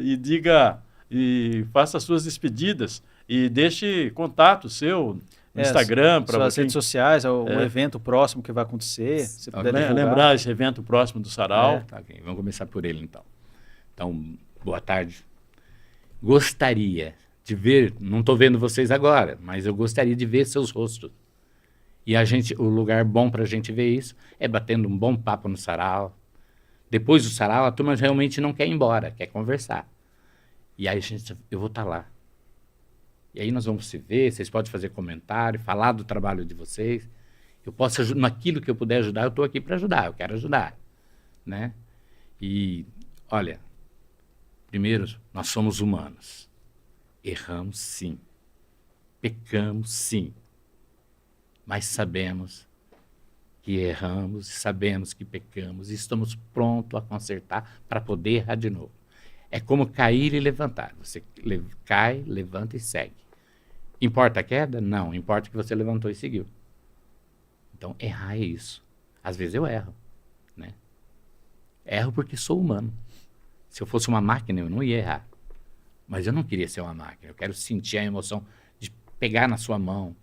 e diga, e faça as suas despedidas e deixe contato seu no Instagram. Para as redes sociais, o evento próximo que vai acontecer. Se puder lembrar esse evento próximo do Sarau. Tá, okay. Vamos começar por ele, então. Então, boa tarde. Gostaria de ver, não estou vendo vocês agora, mas eu gostaria de ver seus rostos. E o lugar bom para a gente ver isso é batendo um bom papo no sarau. Depois do sarau, a turma realmente não quer ir embora, quer conversar. E aí eu vou estar lá. E aí nós vamos se ver, vocês podem fazer comentário, falar do trabalho de vocês. Eu posso ajudar, naquilo que eu puder ajudar, eu estou aqui para ajudar, eu quero ajudar, né? E, olha, primeiro, nós somos humanos. Erramos, sim. Pecamos, sim. Mas sabemos que erramos, sabemos que pecamos e estamos prontos a consertar para poder errar de novo. É como cair e levantar. Você cai, levanta e segue. Importa a queda? Não. Importa que você levantou e seguiu. Então, errar é isso. Às vezes eu erro, né? Erro porque sou humano. Se eu fosse uma máquina, eu não ia errar. Mas eu não queria ser uma máquina. Eu quero sentir a emoção de pegar na sua mão.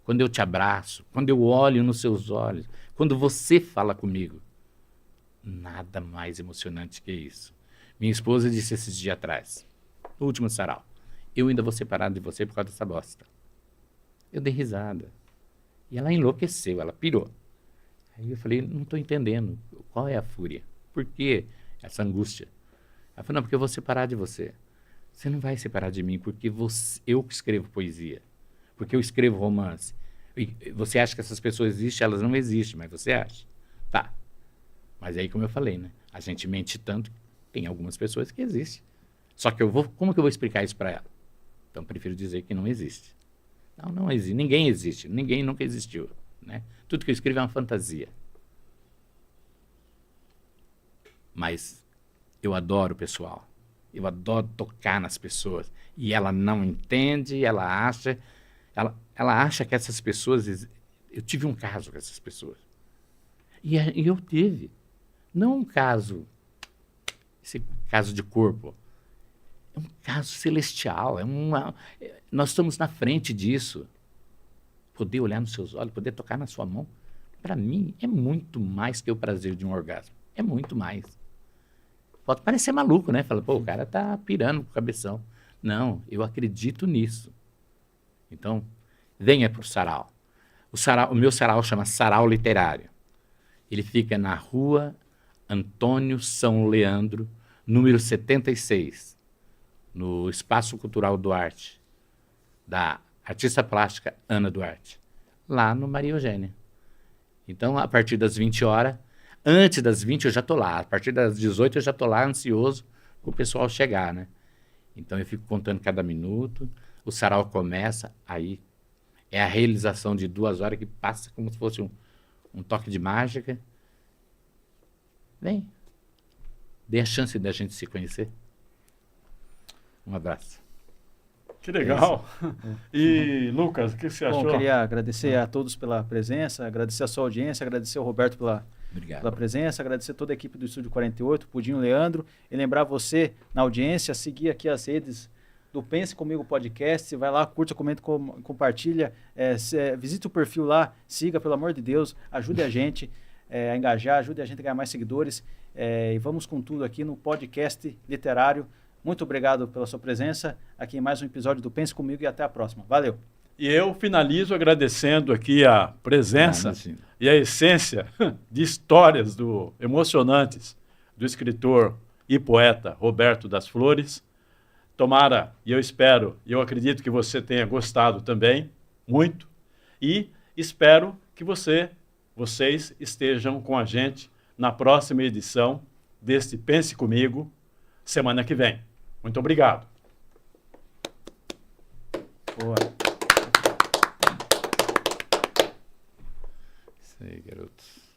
Quando eu te abraço, quando eu olho nos seus olhos, quando você fala comigo. Nada mais emocionante que isso. Minha esposa disse esses dias atrás, no último sarau, eu ainda vou separar de você por causa dessa bosta. Eu dei risada. E ela enlouqueceu, ela pirou. Aí eu falei, não estou entendendo. Qual é a fúria? Por que essa angústia? Ela falou, não, porque eu vou separar de você. Você não vai separar de mim, porque eu que escrevo poesia. Porque eu escrevo romance. E você acha que essas pessoas existem? Elas não existem, mas você acha. Tá. Mas aí, como eu falei, né? A gente mente tanto que tem algumas pessoas que existem. Só que como que eu vou explicar isso para ela? Então, prefiro dizer que não existe. Não existe. Ninguém existe. Ninguém nunca existiu, né? Tudo que eu escrevo é uma fantasia. Mas eu adoro o pessoal. Eu adoro tocar nas pessoas. E ela não entende, ela acha que essas pessoas... Eu tive um caso com essas pessoas. E eu tive. Não um caso... Esse caso de corpo. É um caso celestial. Nós estamos na frente disso. Poder olhar nos seus olhos, poder tocar na sua mão, para mim, é muito mais que o prazer de um orgasmo. É muito mais. Pode parecer maluco, né? Fala, pô, o cara tá pirando com o cabeção. Não, eu acredito nisso. Então, venha para o sarau. O meu sarau chama Sarau Literário. Ele fica na rua Antônio São Leandro, número 76, no Espaço Cultural Duarte, da artista plástica Ana Duarte, lá no Maria Eugênia. Então, a partir das 20 horas, antes das 20 eu já estou lá, a partir das 18 eu já estou lá ansioso para o pessoal chegar, né? Então, eu fico contando cada minuto, o sarau começa, aí é a realização de 2 horas que passa como se fosse um toque de mágica. Vem, dê a chance da gente se conhecer. Um abraço. Que legal. E, Lucas, o que você achou? Bom, queria agradecer a todos pela presença, agradecer a sua audiência, agradecer ao Roberto pela presença, agradecer toda a equipe do Estúdio 48, Pudinho, Leandro, e lembrar você, na audiência, seguir aqui as redes do Pense Comigo Podcast. Vai lá, curta, comenta, compartilha, visite o perfil lá, siga, pelo amor de Deus, ajude a gente a engajar, ajude a gente a ganhar mais seguidores, e vamos com tudo aqui no podcast literário. Muito obrigado pela sua presença aqui em mais um episódio do Pense Comigo e até a próxima. Valeu! E eu finalizo agradecendo aqui a presença e a essência de histórias emocionantes do escritor e poeta Roberto das Flores. Tomara, e eu espero, e eu acredito que você tenha gostado também, muito, e espero que vocês estejam com a gente na próxima edição deste Pense Comigo, semana que vem. Muito obrigado. Boa. Isso aí, garotos.